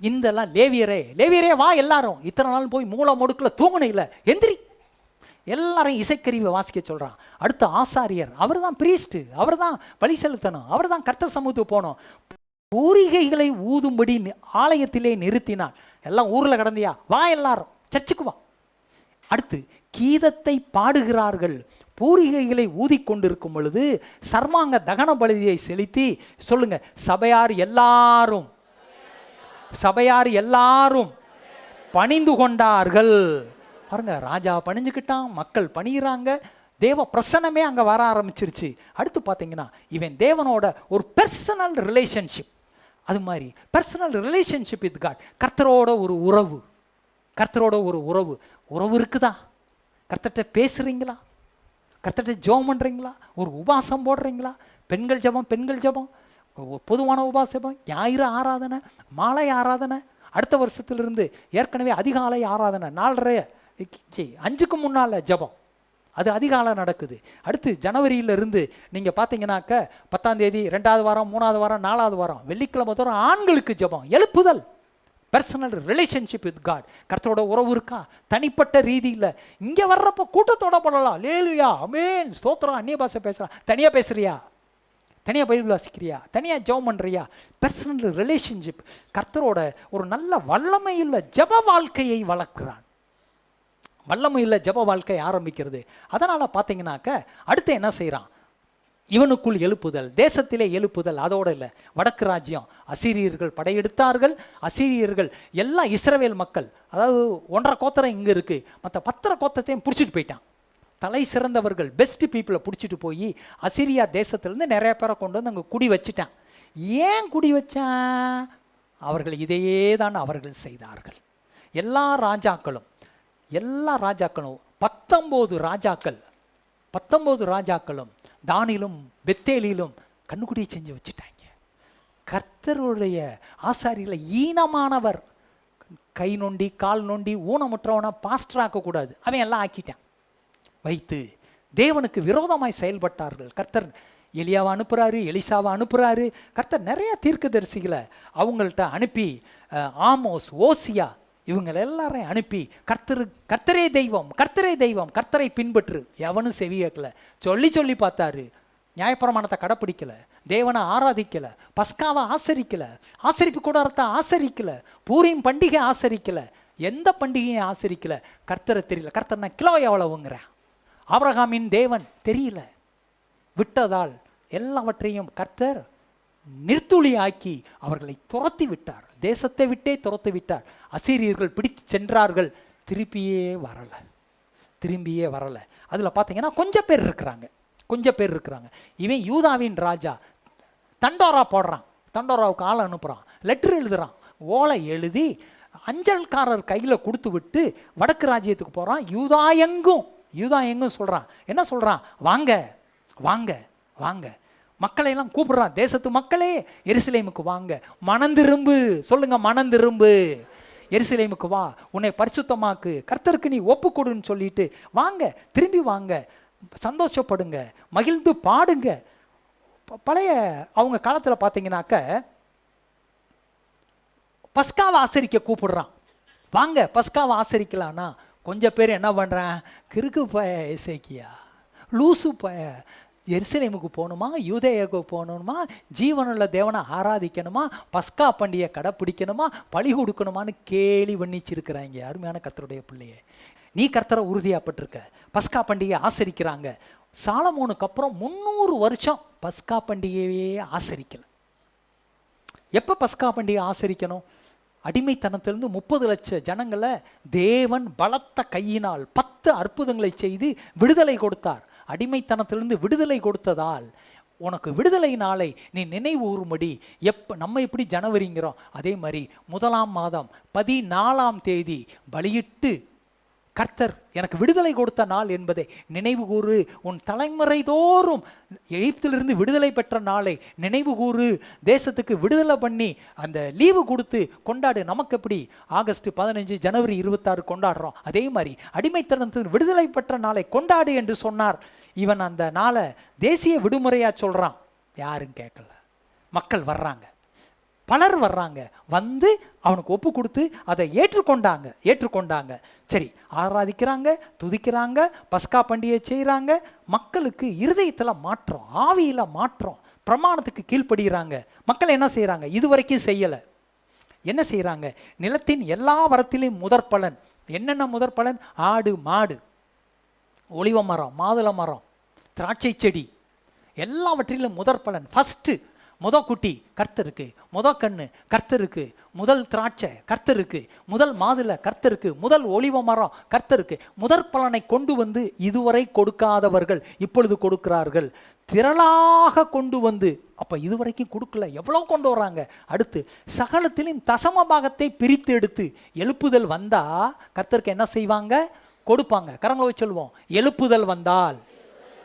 இந்தெல்லாம் லேவியரே வா எல்லாரும். இத்தனை நாள் போய் மூளை முடுக்கில் தூங்கணும் இல்லை, எந்திரி. எல்லாரும் இசைக்கருவியை வாசிக்க சொல்கிறான். அடுத்து ஆசாரியர், அவர் தான் பிரீஸ்ட், அவர் தான் பலி செலுத்தணும், அவர் தான் கர்த்தர் சமூகத்துக்கு போகணும். பூரிகைகளை ஊதும்படி ஆலயத்திலே நிறுத்தினான். எல்லாம் ஊரில் கடந்தியா, வா எல்லாரும் சர்ச்சுக்கு வா. அடுத்து கீதத்தை பாடுகிறார்கள். பூரிகைகளை ஊதிக்கொண்டிருக்கும் பொழுது சர்வாங்க தகன பலியை செலுத்தி, சொல்லுங்க, சபையார் எல்லாரும் பணிந்து கொண்டார்கள். பாருங்க, ராஜா பணிஞ்சுக்கிட்டான், மக்கள் பணிகிறாங்க, தேவ பிரசன்னமே அங்கே வர ஆரம்பிச்சிருச்சு. அடுத்து பார்த்தீங்கன்னா, இவன் தேவனோட ஒரு பர்சனல் ரிலேஷன்ஷிப். அது மாதிரி பர்சனல் ரிலேஷன்ஷிப் வித் காட். கர்த்தரோட ஒரு உறவு, உறவு இருக்குதா? கர்த்தர்கிட்ட பேசுகிறீங்களா? கர்த்தர்கிட்ட ஜெபம் பண்ணுறீங்களா? ஒரு உபாசம் போடுறீங்களா? பெண்கள் ஜெபம், பொதுவான உபாசம், ஞாயிறு ஆராதனை, மாலை ஆராதனை. அடுத்த வருஷத்துலேருந்து ஏற்கனவே அதிகாலை ஆராதனை 4:30-5க்கு முன்னால் ஜெபம், அது அதிகாலை நடக்குது. அடுத்து ஜனவரியிலிருந்து நீங்கள் பார்த்தீங்கன்னாக்க 10ஆம் தேதி 2வது வாரம், 3வது வாரம், 4வது வாரம் வெள்ளிக்கிழமை தோறும் ஆண்களுக்கு ஜெபம், எழுப்புதல். Personal relationship with God. கர்த்தரோட உறவு இருக்கா? தனிப்பட்ட ரீதியில் இங்கே வர்றப்போ கூட்டத்தோட பண்ணலாம். லேலுயா, அமேன், ஸ்தோத்திரம், அந்நிய பாஷை பேசலாம். தனியாக பேசுகிறியா? தனியாக பைபிள் வாசிக்கிறியா? தனியாக ஜெபம் பண்ணுறியா? Personal relationship. கர்த்தரோட ஒரு நல்ல வல்லமையுள்ள ஜெப வாழ்க்கையை வளர்க்கிறான். வல்லமையுள்ள ஜெப வாழ்க்கை ஆரம்பிக்கிறது. அதனால் பார்த்தீங்கன்னாக்க அடுத்து என்ன செய்கிறான்? இவனுக்குள் எழுப்புதல், தேசத்திலே எழுப்புதல். அதோடு இல்லை, வடக்கு ராஜ்யம் அசீரியர்கள் படையெடுத்தார்கள். அசீரியர்கள் எல்லாம் இஸ்ரவேல் மக்கள், அதாவது 1.5 கோத்திரம் இங்கே இருக்குது, மற்ற 10 கோத்திரத்தையும் பிடிச்சிட்டு போயிட்டான். தலை சிறந்தவர்கள், பெஸ்ட் பீப்புளை பிடிச்சிட்டு போய் அசீரியா தேசத்துலேருந்து நிறைய பேரை கொண்டு வந்து அங்கே குடி வச்சுட்டான். ஏன் குடி வச்சான்? அவர்கள் இதையே தான் அவர்கள் செய்தார்கள். எல்லா ராஜாக்களும் 19 ராஜாக்களும் தானிலும் பெத்தேலிலும் கண்ணுக்குடியை செஞ்சு வச்சுட்டாங்க. கர்த்தருடைய ஆசாரிகளை ஈனமானவர், கை நொண்டி கால் நொண்டி ஊனமுற்றவனை பாஸ்டர் ஆக்கக்கூடாது, அவன் எல்லாம் ஆக்கிட்டான். வைத்து தேவனுக்கு விரோதமாய் செயல்பட்டார்கள். கர்த்தர் எலியாவை அனுப்புகிறாரு, எலிசாவை அனுப்புகிறாரு. கர்த்தர் நிறைய தீர்க்கதரிசிகளை அவங்கள்ட்ட அனுப்பி, ஆமோஸ், ஓசியா, இவங்களை எல்லாரையும் அனுப்பி, கர்த்தரே தெய்வம், கர்த்தரை பின்பற்று. எவனும் செவி கேட்கல. சொல்லி பார்த்தாரு. நியாயப்பிரமாணத்தை கடைப்பிடிக்கல, தேவனை ஆராதிக்கல, பஸ்காவை ஆசரிக்கல, ஆசரிப்பு கூடாரத்தை ஆசரிக்கல, பூரீம் பண்டிகை ஆசரிக்கல, எந்த பண்டிகையும் ஆசரிக்கல. கர்த்தரை தெரியல. கர்த்தர்னா கிலோ எவ்வளவுங்கிற ஆபிரகாமின் தேவன் தெரியல. விட்டதால் எல்லாவற்றையும் கர்த்தர் நிர்த்துளி ஆக்கி அவர்களை துரத்தி விட்டார். தேசத்தை விட்டே துரத்து விட்டார். அசீரியர்கள் பிடித்து சென்றார்கள், திரும்பியே வரலை. அதில் பார்த்தீங்கன்னா கொஞ்சம் பேர் இருக்கிறாங்க. இவன் யூதாவின் ராஜா தண்டோரா போடுறான், தண்டோராவுக்கு ஆளை அனுப்புகிறான், லெட்டர் எழுதுகிறான், ஓலை எழுதி அஞ்சல்காரர் கையில் கொடுத்து விட்டு வடக்கு ராஜ்யத்துக்கு போகிறான். யூதா எங்கும் சொல்கிறான். என்ன சொல்கிறான்? வாங்க வாங்க வாங்க, மக்களையெல்லாம் கூப்பிடுறான். தேசத்து மக்களே, எருசலேமுக்கு வாங்க, மனந்திரும்பு, சொல்லுங்க மனந்திரும்பு, எருசலேமுக்கு வா, உன்னை பரிசுத்தமாக்கு, கர்த்தருக்கு நீ ஒப்பு கொடுன்னு சொல்லிட்டு வாங்க, திரும்பி வாங்க, சந்தோஷப்படுங்க, மகிழ்ந்து பாடுங்க. பழைய அவங்க காலத்தில் பார்த்தீங்கன்னாக்க பஸ்காவை ஆசரிக்க கூப்பிடுறான். வாங்க பஸ்காவை ஆசரிக்கலான்னா கொஞ்சம் பேர் என்ன பண்ணுறான்? கிறுக்கு பய இசைக்கியா, லூசு பய, எருசலேமுக்கு போகணுமா, யூதேயாவுக்கு போகணுமா, ஜீவனுள்ள தேவனை ஆராதிக்கணுமா, பஸ்கா பண்டிகை கடைப்பிடிக்கணுமா, பழி கொடுக்கணுமான்னு கேலி பண்ணிச்சிருக்கிறாங்க. அருமையான கர்த்தருடைய பிள்ளையே, நீ கர்த்தரை உறுதியாப்பட்டிருக்க. பஸ்கா பண்டிகை ஆசரிக்கிறாங்க. சாலமோனுக்கு அப்புறம் 300 வருஷம் பஸ்கா பண்டிகையே ஆசரிக்கல. எப்போ பஸ்கா பண்டிகை ஆசரிக்கணும்? அடிமைத்தனத்திலிருந்து 30 லட்சம் ஜனங்களை தேவன் பலத்த கையினால் 10 அற்புதங்களை செய்து விடுதலை கொடுத்தார். அடிமைத்தனத்திலிருந்து விடுதலை கொடுத்ததால் உனக்கு விடுதலை நாளை நீ நினைவு ஊறும்படி நம்ம எப்படி ஜனவரிங்கிறோம், அதே மாதிரி 1ஆம் மாதம் 14ஆம் தேதி பலியிட்டு கர்த்தர் எனக்கு விடுதலை கொடுத்த நாள் என்பதை நினைவு கூறு. உன் தலைமுறை தோறும் எகிப்திலிருந்து விடுதலை பெற்ற நாளை நினைவு கூறு. தேசத்துக்கு விடுதலை பண்ணி அந்த லீவு கொடுத்து கொண்டாடு. நமக்கு எப்படி ஆகஸ்ட் 15 ஜனவரி 26 கொண்டாடுறோம், அதே மாதிரி அடிமைத்தனத்துக்கு விடுதலை பெற்ற நாளை கொண்டாடு என்று சொன்னார். இவன் அந்த நாளை தேசிய விடுமுறையாக சொல்கிறான். யாரும் கேட்கல. மக்கள் வர்றாங்க, பலர் வர்றாங்க, வந்து அவனுக்கு ஒப்பு கொடுத்து அதை ஏற்றுக்கொண்டாங்க. சரி, ஆராதிக்கிறாங்க, துதிக்கிறாங்க, பஸ்கா பண்டிகை செய்கிறாங்க. மக்களுக்கு இருதயத்தில் மாற்றம், ஆவியில் மாற்றம், பிரமாணத்துக்கு கீழ்ப்படுகிறாங்க. மக்கள் என்ன செய்கிறாங்க? இதுவரைக்கும் செய்யலை. என்ன செய்கிறாங்க? நிலத்தின் எல்லா வரத்திலையும் முதற் பலன். என்னென்ன முதற் பலன்? ஆடு, மாடு, ஒலிவ மரம், மாதுளை மரம், திராட்சை செடி, எல்லாவற்றிலும் முதற் பலன். ஃபஸ்ட்டு முதல் குட்டி கர்த்தருக்கு, முதல் கண்ணு கர்த்தருக்கு, முதல் திராட்சை கர்த்தருக்கு, முதல் மாதுளை கர்த்தருக்கு, முதல் ஒலிவ மரம் கர்த்தருக்கு. முதற் பலனை கொண்டு வந்து இதுவரை கொடுக்காதவர்கள் இப்பொழுது கொடுக்கிறார்கள். திரளாக கொண்டு வந்து, அப்போ இதுவரைக்கும் கொடுக்கல, எவ்வளோ கொண்டு வர்றாங்க. அடுத்து சகலத்திலும் தசம பாகத்தை பிரித்து எடுத்து எழுப்புதல் வந்தால் கர்த்தருக்கு என்ன செய்வாங்க? கொடுப்பாங்க. கரங்களை வச்சு சொல்லுவோம், எழுப்புதல் வந்தால்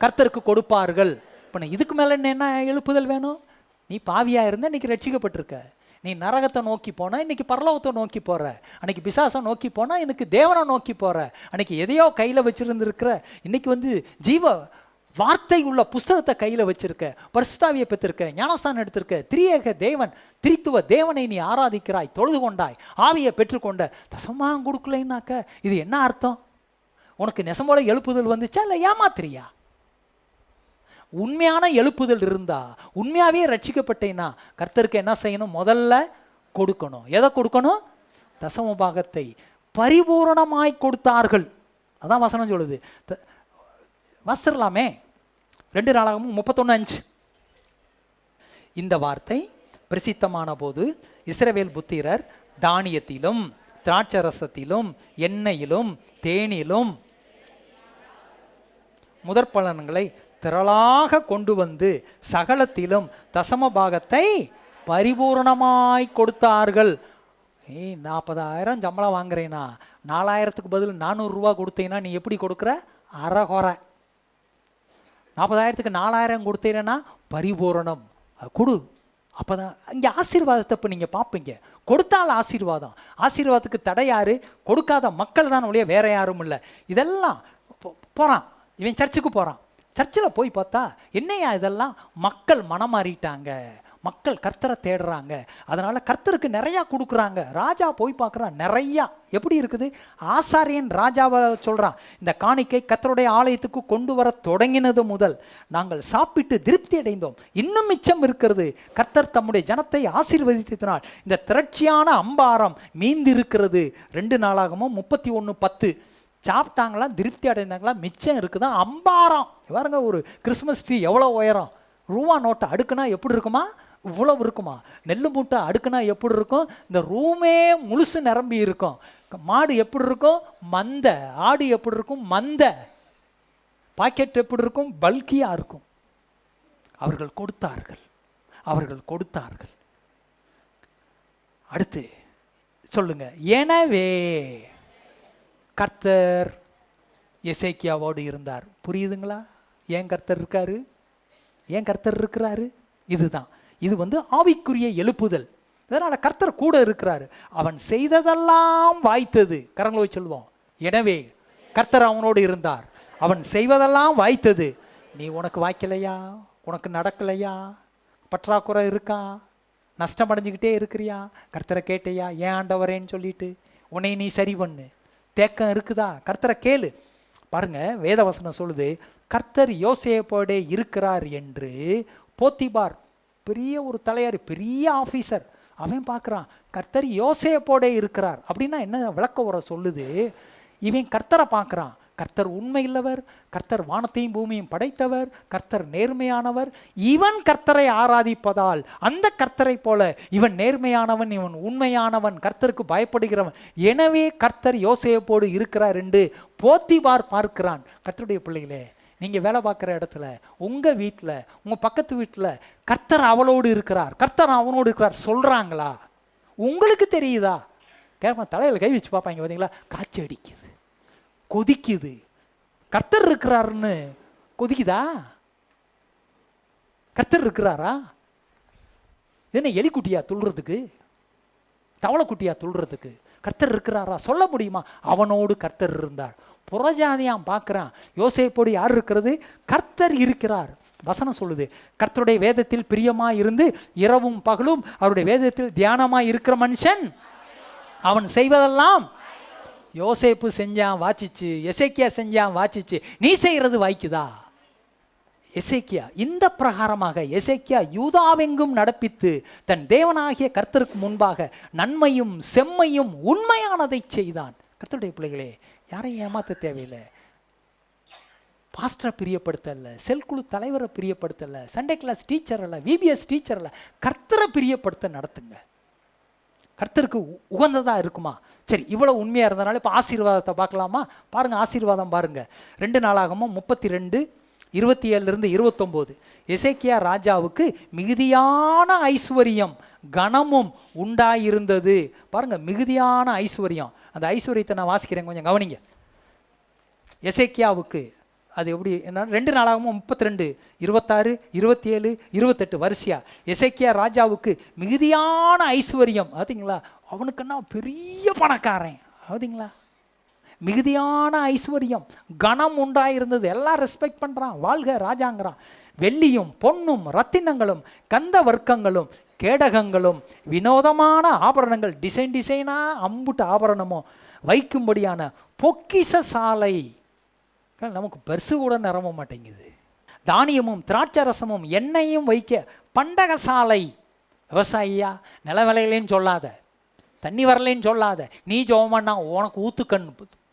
கர்த்தருக்கு கொடுப்பார்கள். இப்போ இதுக்கு மேலே என்ன எழுப்புதல் வேணும்? நீ பாவியாக இருந்தால் இன்றைக்கி ரட்சிக்கப்பட்டிருக்க. நீ நரகத்தை நோக்கி போனால் இன்றைக்கி பரலோகத்தை நோக்கி போகிற. அன்றைக்கி பிசாசை நோக்கி போனால் எனக்கு தேவனை நோக்கி போகிற. அன்றைக்கி எதையோ கையில் வச்சுருந்துருக்கிற, இன்றைக்கி வந்து ஜீவ வார்த்தை உள்ள புஸ்தகத்தை கையில் வச்சுருக்க, பரிசுத்தாவியை பெற்றிருக்க, ஞானஸ்தானம் எடுத்திருக்க, திரியேக தேவன், திரித்துவ தேவனை நீ ஆராதிக்கிறாய், தொழுது கொண்டாய், ஆவியை பெற்றுக்கொண்ட, தசமாக கொடுக்கலைன்னாக்க இது என்ன அர்த்தம்? உனக்கு நெசமோல எழுப்புதல் வந்துச்சா இல்லை ஏமாத்திரியா? உண்மையான எழுப்புதல் இருந்தா, உண்மையாவே ரட்சிக்கப்பட்டேன்னா கர்த்தருக்கு என்ன செய்யணும்? முதல்ல கொடுக்கணும். எதை கொடுக்கணும்? தசம பாகத்தை பரிபூரணமாய் கொடுத்தார்கள். அதான் வசனம் சொல்லுது. வாசிரலாமே 2 நாளாகமும் 31:5. இந்த வார்த்தை பிரசித்தமான போது இஸ்ரவேல் புத்திரர் தானியத்திலும் திராட்சரசத்திலும் எண்ணெயிலும் தேனிலும் முதற் பலன்களை திரளாக கொண்டு வந்து சகலத்திலும் தசம பாகத்தை பரிபூரணமாய் கொடுத்தார்கள். 40,000 சம்பளம் வாங்குறேன்னா 4,000க்கு பதில் 400 ரூபா கொடுத்தீங்கன்னா நீ எப்படி கொடுக்குற? அறகுறை. 40,000க்கு 4,000 கொடுத்தீங்கன்னா பரிபூரணம் கொடு. அப்போ தான் இங்கே ஆசீர்வாதத்தை இப்போ நீங்கள் பார்ப்பீங்க. கொடுத்தால் ஆசீர்வாதம். ஆசீர்வாதத்துக்கு தடை யாரு? கொடுக்காத மக்கள் தான் ஒழிய வேற யாரும் இல்லை. இதெல்லாம் போகிறான், இவன் சர்ச்சுக்கு போகிறான். சர்ச்சில் போய் பார்த்தா என்னையா இதெல்லாம்? மக்கள் மனம் மாறிட்டாங்க, மக்கள் கர்த்தரை தேடுறாங்க, அதனால் கர்த்தருக்கு நிறையா கொடுக்குறாங்க. ராஜா போய் பார்க்குறான், நிறையா. எப்படி இருக்குது? ஆசாரியன் ராஜாவை சொல்கிறான், இந்த காணிக்கை கர்த்தருடைய ஆலயத்துக்கு கொண்டு வர தொடங்கினது முதல் நாங்கள் சாப்பிட்டு திருப்தி அடைந்தோம், இன்னும் மிச்சம் இருக்கிறது. கர்த்தர் தம்முடைய ஜனத்தை ஆசீர்வதித்ததினால் இந்த திரட்சியான அம்பாரம் மீந்திருக்கிறது. 2 நாளாகமும் 31:10. சாப்பிட்டாங்களா? திருப்தி அடைந்தாங்களா? மிச்சம் இருக்குதான் அம்பாரம். பாருங்க, ஒரு கிறிஸ்மஸ் ட்ரீ எவ்வளோ உயரம், ரூபா நோட்டை அடுக்குனா எப்படி இருக்குமா? இவ்வளவு இருக்குமா? நெல் மூட்டை அடுக்குனா எப்படி இருக்கும்? இந்த ரூமே முழுசு நிரம்பி இருக்கும். மாடு எப்படி இருக்கும்? மந்த. ஆடு எப்படி இருக்கும்? மந்த. பாக்கெட் எப்படி இருக்கும்? பல்கியா இருக்கும். அவர்கள் கொடுத்தார்கள், அவர்கள் கொடுத்தார்கள். அடுத்து சொல்லுங்க, எனவே கர்த்தர் எசேக்கியாவோடு இருந்தார். புரியுதுங்களா? ஏன் கர்த்தர் இருக்காரு? ஏன் கர்த்தர் இருக்கிறாரு? இதுதான், இது ஆவிக்குரிய எழுப்புதல். அதனால கர்த்தர் கூட இருக்கிறாரு. அவன் செய்ததெல்லாம் வாய்த்தது. கரங்களை வச்சு சொல்லுவோம், எனவே கர்த்தர் அவனோடு இருந்தார், அவன் செய்வதெல்லாம் வாய்த்தது. நீ உனக்கு வாய்க்கலையா? உனக்கு நடக்கலையா? பற்றாக்குறை இருக்கா? நஷ்டம் அடைஞ்சிக்கிட்டே இருக்கிறியா? கர்த்தரை கேட்டையா? ஏன் ஆண்டவரேன்னு சொல்லிட்டு உன்னை நீ சரி பண்ணு. தேக்கம் இருக்குதா? கர்த்தரை கேளு. பாருங்க, வேதவசனம் சொல்லுது, கர்த்தர் யோசேப்போடே இருக்கிறார் என்று போத்திபார், பெரிய ஒரு தலையாரி, பெரிய ஆஃபீஸர், அவன் பார்க்குறான் கர்த்தர் யோசேப்போடே இருக்கிறார். அப்படின்னா என்ன விளக்க உரை சொல்லுது? இவன் கர்த்தரை பார்க்குறான். கர்த்தர் உண்மை இல்லவர், கர்த்தர் வானத்தையும் பூமியும் படைத்தவர், கர்த்தர் நேர்மையானவர். இவன் கர்த்தரை ஆராதிப்பதால் அந்த கர்த்தரை போல இவன் நேர்மையானவன், இவன் உண்மையானவன், கர்த்தருக்கு பயப்படுகிறவன். எனவே கர்த்தர் யோசேப்போடு இருக்கிறார் என்று போத்திபார் பார்க்கிறான். கர்த்தருடைய பிள்ளைகளே, நீங்கள் வேலை பார்க்குற இடத்துல, உங்கள் வீட்டில், உங்கள் பக்கத்து வீட்டில் கர்த்தர் அவளோடு இருக்கிறார், கர்த்தர் அவனோடு இருக்கிறார் சொல்கிறாங்களா? உங்களுக்கு தெரியுதா? கேட்பா, தலையில் கை வச்சு பார்ப்பாங்க. பார்த்தீங்களா? காய்ச்சி அடிக்குது, கொதிக்குது. கர்த்தர் இருக்கிறாருன்னு கொதிக்குதா? கர்த்தர் இருக்கிறாரா? என்ன எலிக்குட்டியா துள்ளுறதுக்கு? தவளைக்குட்டியா துள்ளுறதுக்கு? கர்த்தர் இருக்கிறாரா? சொல்ல முடியுமா? அவனோடு கர்த்தர் இருந்தார். புறஜாதியான் பார்க்குறான், யோசேப்போடு யார் இருக்கிறது? கர்த்தர் இருக்கிறார். வசனம் சொல்லுது, கர்த்தருடைய வேதத்தில் பிரியமாக இருந்து இரவும் பகலும் அவருடைய வேதத்தில் தியானமாக இருக்கிற மனுஷன் அவன் செய்வதெல்லாம். யோசேப்பு செஞ்சான் வாச்சிச்சு, எசேக்கியா செஞ்சான் வாச்சிச்சு. நீ செய்கிறது வாய்க்குதா? எசேக்கியா இந்த பிரகாரமாக எசேக்கியா யூதாவெங்கும் நடப்பித்து தன் தேவனாகிய கர்த்தருக்கு முன்பாக நன்மையும் செம்மையும் உண்மையானதை செய்தான். கர்த்தருடைய பிள்ளைகளே, யாரையும் ஏமாற்ற தேவையில்லை. பாஸ்டரை பிரியப்படுத்தல, செல்குழு தலைவரை பிரியப்படுத்தல, சண்டே கிளாஸ் டீச்சர் அல்ல, விபிஎஸ் டீச்சர் அல்ல, கர்த்தரை பிரியப்படுத்த நடத்துங்க. கர்த்தருக்கு உகந்ததாக இருக்குமா? சரி, இவ்வளோ உண்மையாக இருந்தனால இப்போ ஆசீர்வாதத்தை பார்க்கலாமா? பாருங்கள், ஆசீர்வாதம் பாருங்கள். 2 நாளாகமும் 32:27-29. எசேக்கியா ராஜாவுக்கு மிகுதியான ஐஸ்வர்யம் கனமும் உண்டாயிருந்தது. பாருங்கள், மிகுதியான ஐஸ்வர்யம். அந்த ஐஸ்வர்யத்தை நான் வாசிக்கிறேன், கொஞ்சம் கவனிங்க. எசேக்கியாவுக்கு அது எப்படி என்ன? 2 நாளாகமும் 32:26-27-28 வரிசையா. எசேக்கியா ராஜாவுக்கு மிகுதியான ஐஸ்வர்யம். பார்த்தீங்களா? அவனுக்குன்னா பெரிய பணக்காரன். பார்த்தீங்களா? மிகுதியான ஐஸ்வர்யம் கனம் உண்டாயிருந்தது. எல்லாம் ரெஸ்பெக்ட் பண்ணுறான், வாழ்க ராஜாங்கிறான். வெள்ளியும் பொன்னும் ரத்தினங்களும் கந்த வர்க்கங்களும் கேடகங்களும் வினோதமான ஆபரணங்கள், டிசைன் டிசைனாக அம்புட்டு ஆபரணமும் வைக்கும்படியான பொக்கிஷ சாலை. நமக்கு பர்சு கூட நிரம்ப மாட்டேங்குது. தானியமும் திராட்சரசமும் எண்ணெயும் வைக்க பண்டக சாலை. விவசாயியா, நில விலையிலேன்னு சொல்லாத, தண்ணி வரலேன்னு சொல்லாத. நீ ஜோமன்னா உனக்கு ஊத்துக்கண்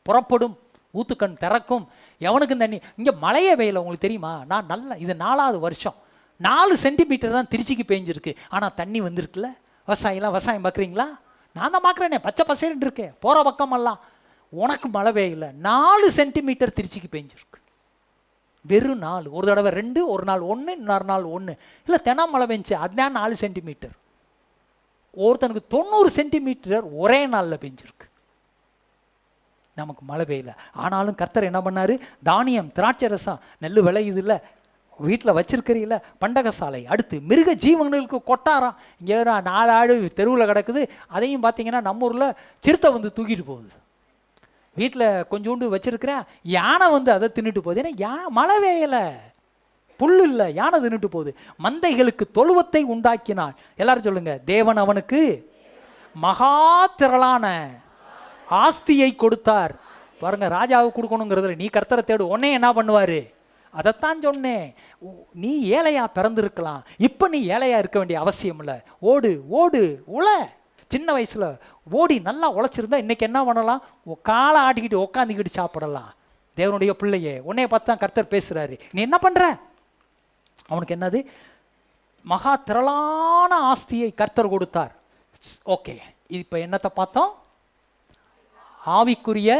புறப்படும், ஊத்துக்கண் திறக்கும். எவனுக்கும் தண்ணி இங்கே மழையே பெய்யல. உங்களுக்கு தெரியுமா? நான் இது 4வது வருஷம் 4 சென்டிமீட்டர் தான் திருச்சிக்கு பெஞ்சிருக்கு. ஆனால் தண்ணி வந்திருக்குல்ல. விவசாயிலாம் விவசாயம் பார்க்குறீங்களா? நான் தான் பார்க்குறேனே, பச்சை பசேன்னு இருக்கேன் போகிற பக்கமெல்லாம். உனக்கு மழை பெய்யல, 4 சென்டிமீட்டர் திருச்சிக்கு பெஞ்சிருக்கு. வெறும் 4. ஒரு தடவை 2, ஒரு நாள் 1, இன்னொரு நாள் 1. இல்லை, தினம் மழை பெஞ்சு அதுதான் 4 சென்டிமீட்டர். ஒருத்தனுக்கு 90 சென்டிமீட்டர் ஒரே நாளில் பெஞ்சிருக்கு. நமக்கு மழை பெய்யல. ஆனாலும் கர்த்தர் என்ன பண்ணார்? தானியம் திராட்சை ரசம் நெல் விளையுது இல்லை, வீட்டில் வச்சிருக்கிறீங்கள பண்டக சாலை. அடுத்து மிருக ஜீவங்களுக்கு கொட்டாரம். இங்கே 4 ஆடு தெருவில் கிடக்குது. அதையும் பார்த்தீங்கன்னா நம்ம ஊரில் சிறுத்தை தூக்கிட்டு போகுது. வீட்டில் கொஞ்சோண்டு வச்சிருக்கிறேன், யானை அதை தின்னுட்டு போகுது. ஏன்னா மழை பெய்யலை, புல் இல்லை, யானை தின்னுட்டு போகுது. மந்தைகளுக்கு தொழுவத்தை உண்டாக்கினான். எல்லாரும் சொல்லுங்க, தேவன் அவனுக்கு மகா திரளான ஆஸ்தியை கொடுத்தார். பாருங்க, ராஜாவுக்கு கொடுக்கணுங்கிறதுல நீ கர்த்தரை தேடு, உடனே என்ன பண்ணுவார்? அதைத்தான் சொன்னேன். நீ ஏழையா பிறந்திருக்கலாம், இப்போ நீ ஏழையா இருக்க வேண்டிய அவசியம் இல்லை. ஓடு ஓடு உழ. சின்ன வயசில் ஓடி நல்லா உழைச்சிருந்தா இன்றைக்கி என்ன பண்ணலாம்? காலை ஆட்டிக்கிட்டு உட்காந்துக்கிட்டு சாப்பிடலாம். தேவனுடைய பிள்ளையே, உன்னைய பார்த்து தான் கர்த்தர் பேசுகிறாரு. நீ என்ன பண்ணுற? அவனுக்கு என்னது? மகா திரளான ஆஸ்தியை கர்த்தர் கொடுத்தார். ஓகே, இப்போ என்னத்தை பார்த்தோம்? ஆவிக்குரிய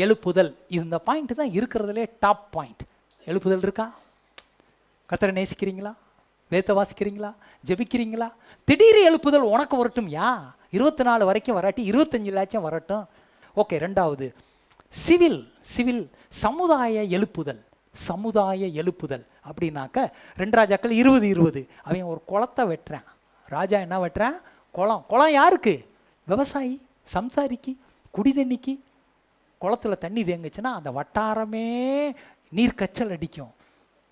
எழுப்புதல். இந்த பாயிண்ட் தான் இருக்கிறதுலே டாப் பாயிண்ட். எழுப்புதல் இருக்கா? கர்த்தரை நேசிக்கிறீங்களா? வேதத்தை வாசிக்கிறீங்களா? ஜெபிக்கிறீங்களா? திடீர் எழுப்புதல் உனக்கு வரட்டும். 24 வரைக்கும் வராட்டி 25 லட்சம் வரட்டும். ஓகே, ரெண்டாவது சிவில் சமுதாய எழுப்புதல். சமுதாய எழுப்புதல் அப்படின்னாக்க 2 ராஜாக்கள் 20:20. அவன் ஒரு குளத்தை வெட்டுறான். ராஜா என்ன வெட்டுறான்? குளம் யாருக்கு? விவசாயி, சம்சாரிக்கு, குடி தண்ணிக்கு. குளத்துல தண்ணி தேங்குச்சுன்னா அந்த வட்டாரமே நீர் கச்சல் அடிக்கும்,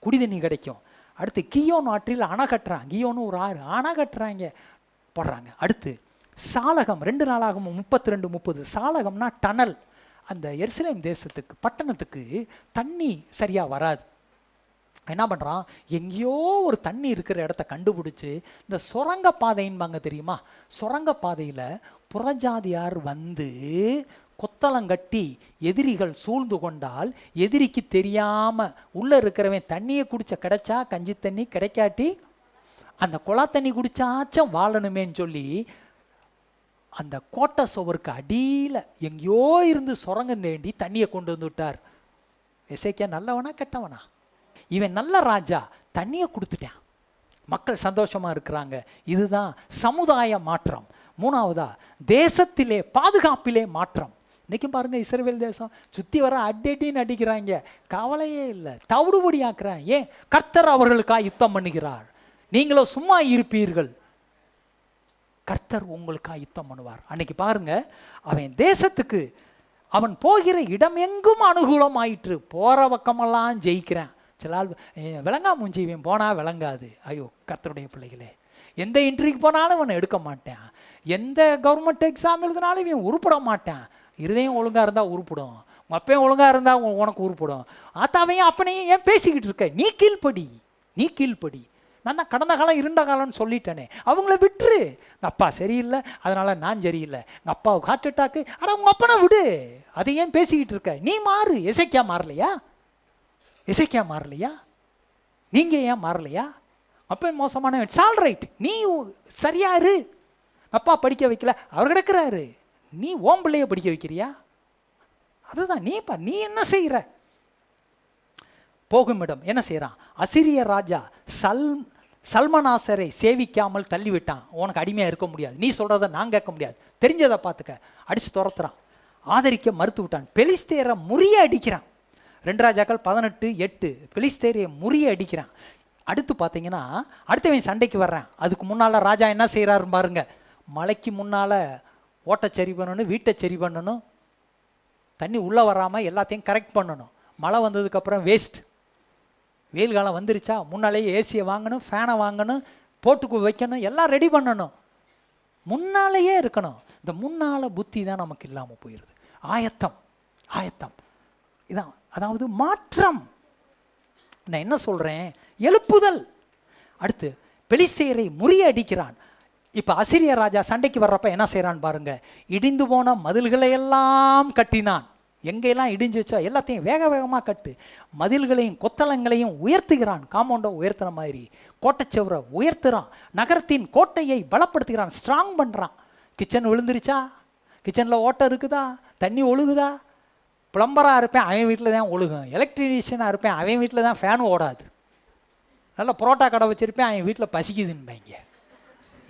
குடி தண்ணி கிடைக்கும். அடுத்து கியோன் ஆற்றில் அணை கட்டுறான். கியோன்னு ஒரு ஆறு, அணை கட்டுறாங்க, போடுறாங்க. அடுத்து சாலகம், 2 நாளாகவும் 32:30. சாலகம்னா டனல். அந்த எருசலேம் தேசத்துக்கு, பட்டணத்துக்கு தண்ணி சரியாக வராது. என்ன பண்ணுறான்? எங்கேயோ ஒரு தண்ணி இருக்கிற இடத்த கண்டுபிடிச்சி இந்த சுரங்க பாதைன்பாங்க தெரியுமா? சுரங்க பாதையில் புறஜாதியார் வந்து கொத்தளங்கட்டி எதிரிகள் சூழ்ந்து கொண்டால் எதிரிக்கு தெரியாமல் உள்ளே இருக்கிறவன் தண்ணியை குடிச்ச கிடைச்சா கஞ்சி தண்ணி, கிடைக்காட்டி அந்த குழா தண்ணி குடிச்சாச்சும் வாழணுமேன்னு சொல்லி அந்த கோட்டை சுவருக்கு அடியில் எங்கேயோ இருந்து சுரங்கம் தேண்டி தண்ணியை கொண்டு வந்து விட்டார். எசேக்கியா நல்லவனா கெட்டவனா? இவன் நல்ல ராஜா, தண்ணியை கொடுத்துட்டான், மக்கள் சந்தோஷமாக இருக்கிறாங்க. இதுதான் சமுதாய மாற்றம். மூணாவதா தேசத்திலே பாதுகாப்பிலே மாற்றம். இன்றைக்கும் பாருங்கள், இஸ்ரவேல் தேசம் சுற்றி வர அடின்னு அடிக்கிறாங்க, கவலையே இல்லை, தவிடுபடி ஆக்குறான். ஏன்? கர்த்தர் அவர்களுக்காக யுத்தம் பண்ணுகிறார். நீங்களோ சும்மா இருப்பீர்கள், கர்த்தர் உங்களுக்காக யுத்தம் பண்ணுவார். அன்னைக்கு பாருங்க, அவன் தேசத்துக்கு அவன் போகிற இடம் எங்கும் அனுகூலம் ஆயிற்று. போகிற பக்கமெல்லாம் ஜெயிக்கிறான். சில ஆள் விளங்கா மூஞ்சி, இவன் போனால் விளங்காது. ஐயோ கர்த்தருடைய பிள்ளைகளே, எந்த இன்டர்வியூக்கு போனாலும் அவனை எடுக்க மாட்டேன், எந்த கவர்மெண்ட் எக்ஸாம் எழுதினாலும் இவன் உருப்பட மாட்டான். இருதயம் ஒழுங்காக இருந்தால் உருப்பிடும், அப்பையும் ஒழுங்காக இருந்தால் உனக்கு உருப்பிடும். அத்தாவையும் அப்பனையும் ஏன் பேசிக்கிட்டு இருக்க? நீ கீழ்ப்படி. நான் தான் கடந்த காலம் இருண்ட காலம்னு சொல்லிட்டேனே, அவங்கள விட்டுரு. எங்கள் அப்பா சரியில்லை, அதனால் நான் சரியில்லை. எங்கள் அப்பாவுக்கு ஹார்ட் அட்டாக்கு, ஆனால் உங்கள் அப்பனை விடு. அதை ஏன் பேசிக்கிட்டு இருக்க? நீ மாறு. எசேக்கியா மாறலையா? நீங்கள் ஏன் மாறலையா? அப்போ மோசமான சால் ரைட், நீ சரியாரு. அப்பா படிக்க வைக்கல, அவர் கிடக்கிறாரு, நீ ஓம் பிள்ளைய படிக்க வைக்கிறியா? அதுதான் நீ என்ன செய்கிற? போகும் இடம் என்ன செய்கிறான்? அசிரிய ராஜா சல்மனாசரை சேவிக்காமல் தள்ளிவிட்டான். உனக்கு அடிமையாக இருக்க முடியாது, நீ சொல்கிறத நான் கேட்க முடியாது, தெரிஞ்சதை பார்த்துக்க. அடித்து துரத்துறான், ஆதரிக்க மறுத்து விட்டான். பெலிஸ்தேரை முறிய அடிக்கிறான். 2 ராஜாக்கள் 18:8. பெலிஸ்தேரையை முறிய அடிக்கிறான். அடுத்து பார்த்தீங்கன்னா, அடுத்தவன் சண்டைக்கு வர்றான். அதுக்கு முன்னால் ராஜா என்ன செய்கிறாருன்னு பாருங்க. மலைக்கு முன்னால் ஓட்டை சரி பண்ணணும், வீட்டை சரி பண்ணணும், தண்ணி உள்ளே வராமல் எல்லாத்தையும் கரெக்ட் பண்ணணும். மழை வந்ததுக்கப்புறம் வேஸ்ட். வெயில் காலம் வந்துருச்சா, முன்னாலேயே ஏசியை வாங்கணும், ஃபேனை வாங்கணும், போட்டுக்கு வைக்கணும், எல்லாம் ரெடி பண்ணணும், முன்னாலேயே இருக்கணும். இந்த முன்னால் புத்தி தான் நமக்கு இல்லாமல் போயிடுது. ஆயத்தம் இதான், அதாவது மாற்றம். நான் என்ன சொல்கிறேன்? எழுப்புதல். அடுத்து பெலிஸ்தேரை முறியடிக்கிறான். இப்போ அசிரிய ராஜா சண்டைக்கு வர்றப்ப என்ன செய்கிறான் பாருங்க. இடிந்து போன மதில்களை எல்லாம் கட்டினான். எங்கெல்லாம் இடிஞ்சிச்சோ எல்லாத்தையும் வேகமாக கட்டு. மதில்களையும் கொத்தளங்களையும் உயர்த்துகிறான். காம்பவுண்டை உயர்த்துற மாதிரி கோட்டைச்சுவரை உயர்த்துறான். நகரத்தின் கோட்டையை பலப்படுத்துகிறான், ஸ்ட்ராங் பண்ணுறான். கிச்சன் விழுந்துருச்சா, கிச்சனில் ஓட்டை இருக்குதா, தண்ணி ஒழுகுதா? பிளம்பராக இருப்பேன், அவன் வீட்டில் தான் ஒழுகும். எலக்ட்ரீஷியனாக இருப்பேன், அவன் வீட்டில் தான் ஃபேன் ஓடாது. நல்ல புரோட்டா கடை வச்சுருப்பேன், அவன் வீட்டில் பசிக்குதுன்பாங்க.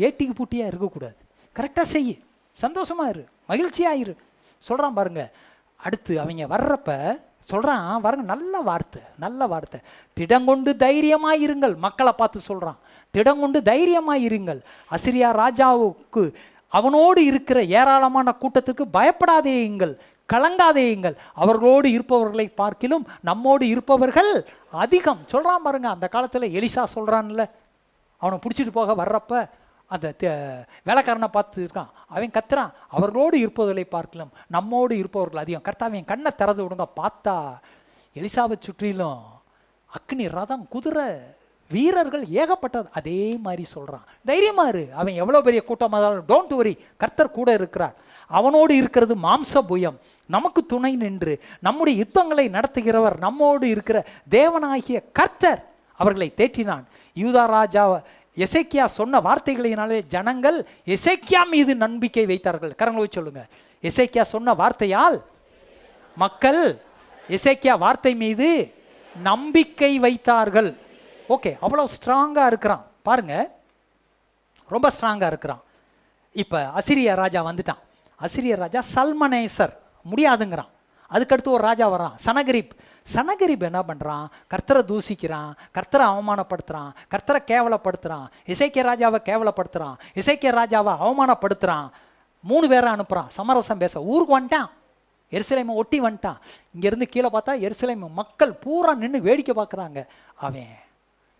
ஏட்டிக்கு பூட்டியாக இருக்கக்கூடாது, கரெக்டாக செய்யு, சந்தோஷமாக இரு, மகிழ்ச்சியாக இரு சொல்கிறான் பாருங்க. அடுத்து அவங்க வர்றப்ப சொல்கிறான் பாருங்க, நல்ல வார்த்தை. திடங்கொண்டு தைரியமாக இருங்கள். மக்களை பார்த்து சொல்கிறான், திடங்கொண்டு தைரியமாக இருங்கள். அசிரியா ராஜாவுக்கு அவனோடு இருக்கிற ஏராளமான கூட்டத்துக்கு பயப்படாதேயுங்கள், கலங்காதேயுங்கள். அவர்களோடு இருப்பவர்களை பார்க்கிலும் நம்மோடு இருப்பவர்கள் அதிகம் சொல்கிறான் பாருங்க. அந்த காலத்தில் எலிசா சொல்கிறான்ல, அவனை பிடிச்சிட்டு போக வர்றப்ப அந்த வேலைக்காரனை பார்த்து இருக்கான், அவன் கத்துறான், அவர்களோடு இருப்பவர்களை பார்க்கலாம் நம்மோடு இருப்பவர்கள் அதிகம். கர்த்தாவே என் கண்ணை திறந்து விடுங்க. பார்த்தா எலிசாவை சுற்றிலும் அக்னி, ரதம், குதிரை, வீரர்கள் ஏகப்பட்டது. அதே மாதிரி சொல்கிறான், தைரியமா இரு. அவன் எவ்வளோ பெரிய கூட்டமாக இருந்தாலும் டோன்ட் வரி, கர்த்தர் கூட இருக்கிறார். அவனோடு இருக்கிறது மாம்ச புயம், நமக்கு துணை நின்று நம்முடைய யுத்தங்களை நடத்துகிறவர் நம்மோடு இருக்கிற தேவனாகிய கர்த்தர் அவர்களை தேற்றினான். யூதா ராஜா எசேக்கியா சொன்ன வார்த்தைகளினாலே ஜனங்கள் எசேக்கியா மீது நம்பிக்கை வைத்தார்கள். கரங்களை சொல்லுங்க. எசேக்கியா சொன்ன வார்த்தையால் மக்கள் எசேக்கியா வார்த்தை மீது நம்பிக்கை வைத்தார்கள். ஓகே, அவ்வளோ ஸ்ட்ராங்காக இருக்கிறான் பாருங்க, ரொம்ப ஸ்ட்ராங்காக இருக்கிறான். இப்போ அசிரிய ராஜா வந்துட்டான். அசிரிய ராஜா சல்மனேசர் முடியாதுங்கிறான். அதுக்கடுத்து ஒரு ராஜா வரான், சனகரிப். சனகரிப் என்ன பண்ணுறான்? கர்த்தரை தூசிக்கிறான், கர்த்தரை அவமானப்படுத்துகிறான், கர்த்தரை கேவலப்படுத்துகிறான், எசேக்கியா ராஜாவை கேவலப்படுத்துகிறான், எசேக்கியா ராஜாவை அவமானப்படுத்துகிறான். 3 பேரை அனுப்புகிறான் சமரசம் பேச. ஊருக்கு வந்துட்டான், எருசலேமை ஒட்டி வந்துட்டான். இங்கேருந்து கீழே பார்த்தா எருசலேம் மக்கள் பூரா நின்று வேடிக்கை பார்க்குறாங்க. அவன்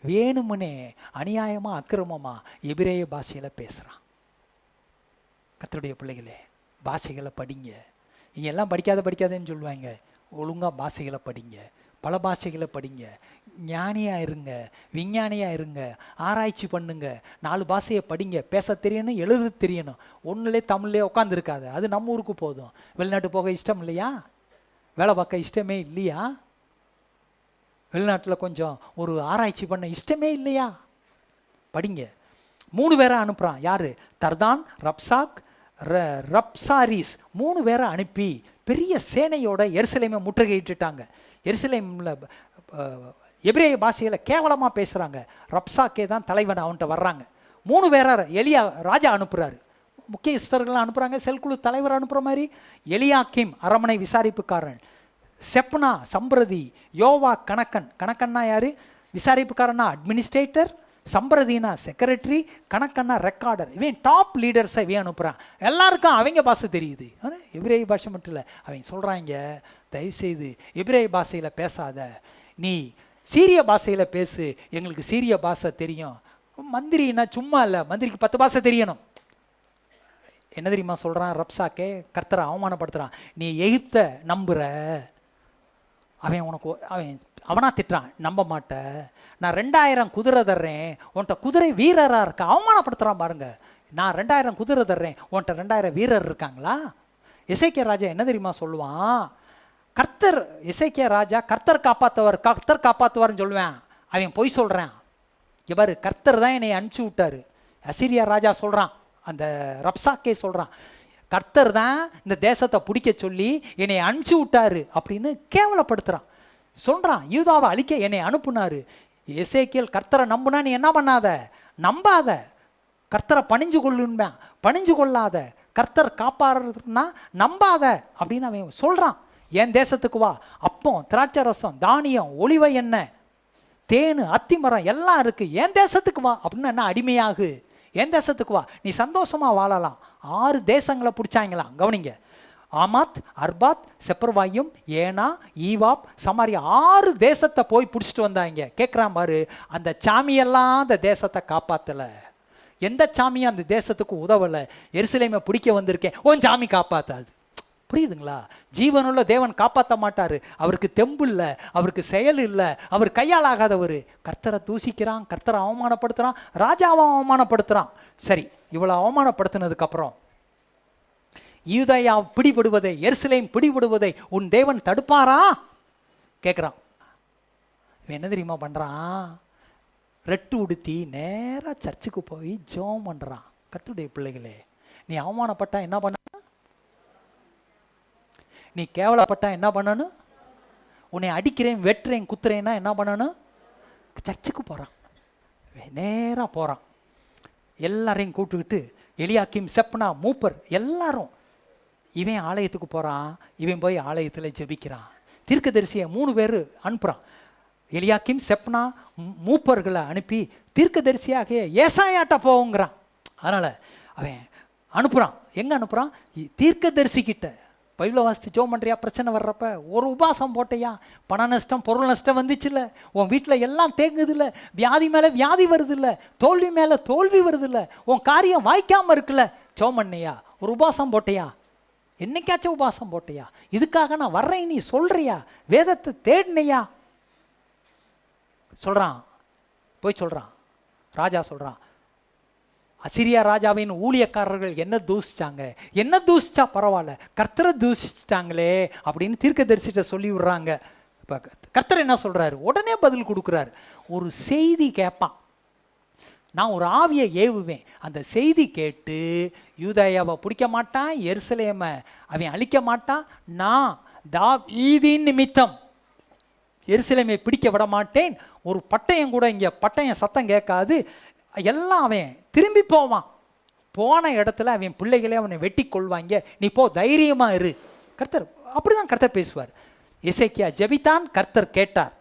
வேணுமுனே அநியாயமாக அக்கிரமமாக எபிரேய பாஷையில் பேசுகிறான். கர்த்தருடைய பிள்ளைகளே, பாஷைகளை படிங்க. இங்கே எல்லாம் படிக்காதேன்னு சொல்லுவாங்க. ஒழுங்காக பாஷைகளை படிங்க, பல பாஷைகளை படிங்க, ஞானியாக இருங்க, விஞ்ஞானியாக இருங்க, ஆராய்ச்சி பண்ணுங்க, 4 பாஷையை படிங்க. பேச தெரியணும், எழுத தெரியணும். ஒன்றுலே தமிழ்லே உட்காந்துருக்காது, அது நம்ம ஊருக்கு போதும். வெளிநாட்டு போக இஷ்டம் இல்லையா? வேலை பார்க்க இஷ்டமே இல்லையா? வெளிநாட்டில் கொஞ்சம் ஒரு ஆராய்ச்சி பண்ண இஷ்டமே இல்லையா? படிங்க. 3 பேரை அனுப்புகிறான். யார்? தர்தான், ரப்சாக், ரப்சாரிஸ். 3 பேரை அனுப்பி பெரிய சேனையோட எருசலேமை முற்றுகையிட்டுட்டாங்க. எருசலேமில் எபிரேய பாஷையில் கேவலமாக பேசுகிறாங்க. ரப்சாக்கே தான் தலைவன், அவன்கிட்ட வர்றாங்க. 3 பேரை எலியா ராஜா அனுப்புகிறாரு. முக்கியஸ்தர்கள்லாம் அனுப்புகிறாங்க. செல்குழு தலைவர் அனுப்புகிற மாதிரி எலியாக்கிம் அரமனை விசாரிப்புக்காரன், செப்னா சம்பிரதி, யோவா கணக்கன். கணக்கன்னா யார்? விசாரிப்புக்காரன்னா அட்மினிஸ்ட்ரேட்டர், சம்பிரதினா செக்ரட்டரி, கணக்கன்னா ரெக்கார்டர். இவன் டாப் லீடர்ஸை இவன் அனுப்புகிறான். எல்லாருக்கும் அவங்க பாஷை தெரியுது, எபிரேய பாஷை மட்டும் இல்லை. அவங்க சொல்கிறாங்க, தயவுசெய்து எபிரேய பாஷையில் பேசாத, நீ சீரிய பாஷையில் பேசு, எங்களுக்கு சீரிய பாஷை தெரியும். மந்திரின்னா சும்மா இல்லை, மந்திரிக்கு 10 பாஷை தெரியணும். என்ன தெரியுமா சொல்கிறான்? ரப்சாக்கே கர்த்தரை அவமானப்படுத்துகிறான். நீ எகிப்தை நம்புகிற, அவனா திட்டுறான், நம்ப மாட்ட. நான் 2000 குதிரை தர்றேன், உன்கிட்ட குதிரை வீரராக இருக்க. அவமானப்படுத்துகிறான் பாருங்க. நான் 2000 குதிரை தர்றேன், உன்கிட்ட 2000 வீரர் இருக்காங்களா? எசேக்கியா ராஜா என்ன தெரியுமா சொல்லுவான்? கர்த்தர், எசேக்கியா ராஜா கர்த்தர் காப்பாற்றுவார், கர்த்தர் காப்பாற்றுவார்னு சொல்லுவேன். அவன் பொய் சொல்கிறான். இவர் கர்த்தர் தான் என்னை அனுப்பிச்சி விட்டாரு. அசிரியா ராஜா சொல்கிறான், அந்த ரப்சாக்கே சொல்கிறான், கர்த்தர் தான் இந்த தேசத்தை பிடிக்க சொல்லி என்னை அனுப்பிச்சி விட்டாரு அப்படின்னு கேவலப்படுத்துகிறான். சொல்கிறான், யூதாவை அழிக்க என்னை அனுப்புனாரு. எசேக்கியல் கர்த்தரை நம்புனா நீ என்ன பண்ணாத, நம்பாத, கர்த்தரை பணிஞ்சு கொள்ளுன்பேன், பணிஞ்சு கொள்ளாத, கர்த்தர் காப்பாடுறதுன்னா நம்பாத அப்படின்னு அவன் சொல்கிறான். என் தேசத்துக்கு வா, அப்பம், திராட்சை ரசம், தானியம், ஒளிவை எண்ணெய், தேனு, அத்திமரம் எல்லாம் இருக்குது, என் தேசத்துக்கு வா அப்படின்னு. என்ன அடிமையாகு, என் தேசத்துக்கு வா, நீ சந்தோஷமாக வாழலாம். 6 தேசங்களை பிடிச்சாங்களாம். கவனிங்க, ஆமாத், அர்பாத், செப்பர்வாயும், ஏனா, ஈவாப், சமாரியா 6 தேசத்தை போய் பிடிச்சிட்டு வந்தாங்க. கேட்குறான் பாரு, அந்த சாமியெல்லாம் அந்த தேசத்தை காப்பாற்றலை. எந்த சாமியும் அந்த தேசத்துக்கு உதவலை. எருசலேமை பிடிக்க வந்திருக்கேன், உன் சாமி காப்பாற்றாது. புரியுதுங்களா? ஜீவனுள்ள தேவன் காப்பாற்ற மாட்டார். அவருக்கு தெம்பு இல்லை, அவருக்கு செயல் இல்லை, அவர் கையால் ஆகாதவர். கர்த்தரை தூசிக்கிறான், கர்த்தரை அவமானப்படுத்துகிறான், ராஜாவை அவமானப்படுத்துகிறான். சரி, இவ்வளோ அவமானப்படுத்தினதுக்கப்புறம் யூதயா பிடிபடுவதை, எருசலேம் பிடிபடுவதை உன் தேவன் தடுப்பாரா கேட்குறான். இவன் என்ன தெரியுமா பண்ணுறான்? ரெட்டு உடுத்தி நேராக சர்ச்சுக்கு போய் ஜெபம் பண்ணுறான். கர்த்தருடைய பிள்ளைகளே, நீ அவமானப்பட்டா என்ன பண்ண? நீ கேவலப்பட்டா என்ன பண்ணணும்? உன்னை அடிக்கிறேன், வெட்டுறேன், குத்துறேன்னா என்ன பண்ணணும்? சர்ச்சுக்கு போகிறான். நேராக போகிறான். எல்லாரையும் கூப்பிட்டுக்கிட்டு, எலியாக்கிம், செப்னா, மூப்பர் எல்லாரும். இவன் ஆலயத்துக்கு போகிறான். இவன் போய் ஆலயத்தில் ஜெபிக்கிறான். தீர்க்கதரிசியை 3 பேர் அனுப்புகிறான். எலியாக்கிம், செப்னா, மூப்பர்களை அனுப்பி தீர்க்கதரிசியாக ஏசாயாட்ட போங்கிறான். அதனால் அவன் அனுப்புகிறான். எங்கே அனுப்புகிறான்? தீர்க்கதரிசிக்கிட்ட. பைபிளை வாசித்து ஜெபம் பண்ணுறியா? பிரச்சனை வர்றப்ப ஒரு உபாசம் போட்டையா? பண நஷ்டம், பொருள் நஷ்டம் வந்துச்சுல்ல, உன் வீட்டில் எல்லாம் தேங்குதில்ல, வியாதி மேலே வியாதி வருதில்ல, தோல்வி மேலே தோல்வி வருதில்ல, உன் காரியம் வாய்க்காமல் இருக்குல்ல, ஜெபம் பண்ணியா? ஒரு உபாசம் போட்டையா? என்னைக்காச்சும் உபாசம் போட்டையா? இதுக்காக நான் வர்றேன் நீ சொல்கிறியா? வேதத்தை தேடினையா? சொல்கிறான், போய் சொல்கிறான். ராஜா சொல்கிறான், அசிரியா ராஜாவின் ஊழியக்காரர்கள் என்ன தூசிச்சாங்க, என்ன தூசிச்சா பரவாயில்ல, கர்த்தரை தூசிச்சிட்டாங்களே அப்படின்னு தீர்க்கதரிசிட்ட சொல்லி விடுறாங்க. இப்போ கர்த்தர் என்ன சொல்கிறாரு? உடனே பதில் கொடுக்குறாரு. ஒரு செய்தி கேட்பான். நான் ஒரு ஆவியை ஏவுவேன். அந்த செய்தி கேட்டு யூதேயாவை பிடிக்க மாட்டான், எருசலேமை அவன் அழிக்க மாட்டான். நான் தாவீதின் நிமித்தம் எருசலேமை பிடிக்க விட மாட்டேன். ஒரு பட்டயம் கூட இங்கே பட்டயம் சத்தம் கேட்காது. எல்லாம் அவன் திரும்பி போவான். போன இடத்துல அவன் பிள்ளைகளே அவனை வெட்டி கொள்வாங்க. நீ போ, தைரியமாக இரு. கர்த்தர் அப்படிதான் கர்த்தர் பேசுவார். எசேக்கியா ஜெபித்தான், கர்த்தர் கேட்டார்.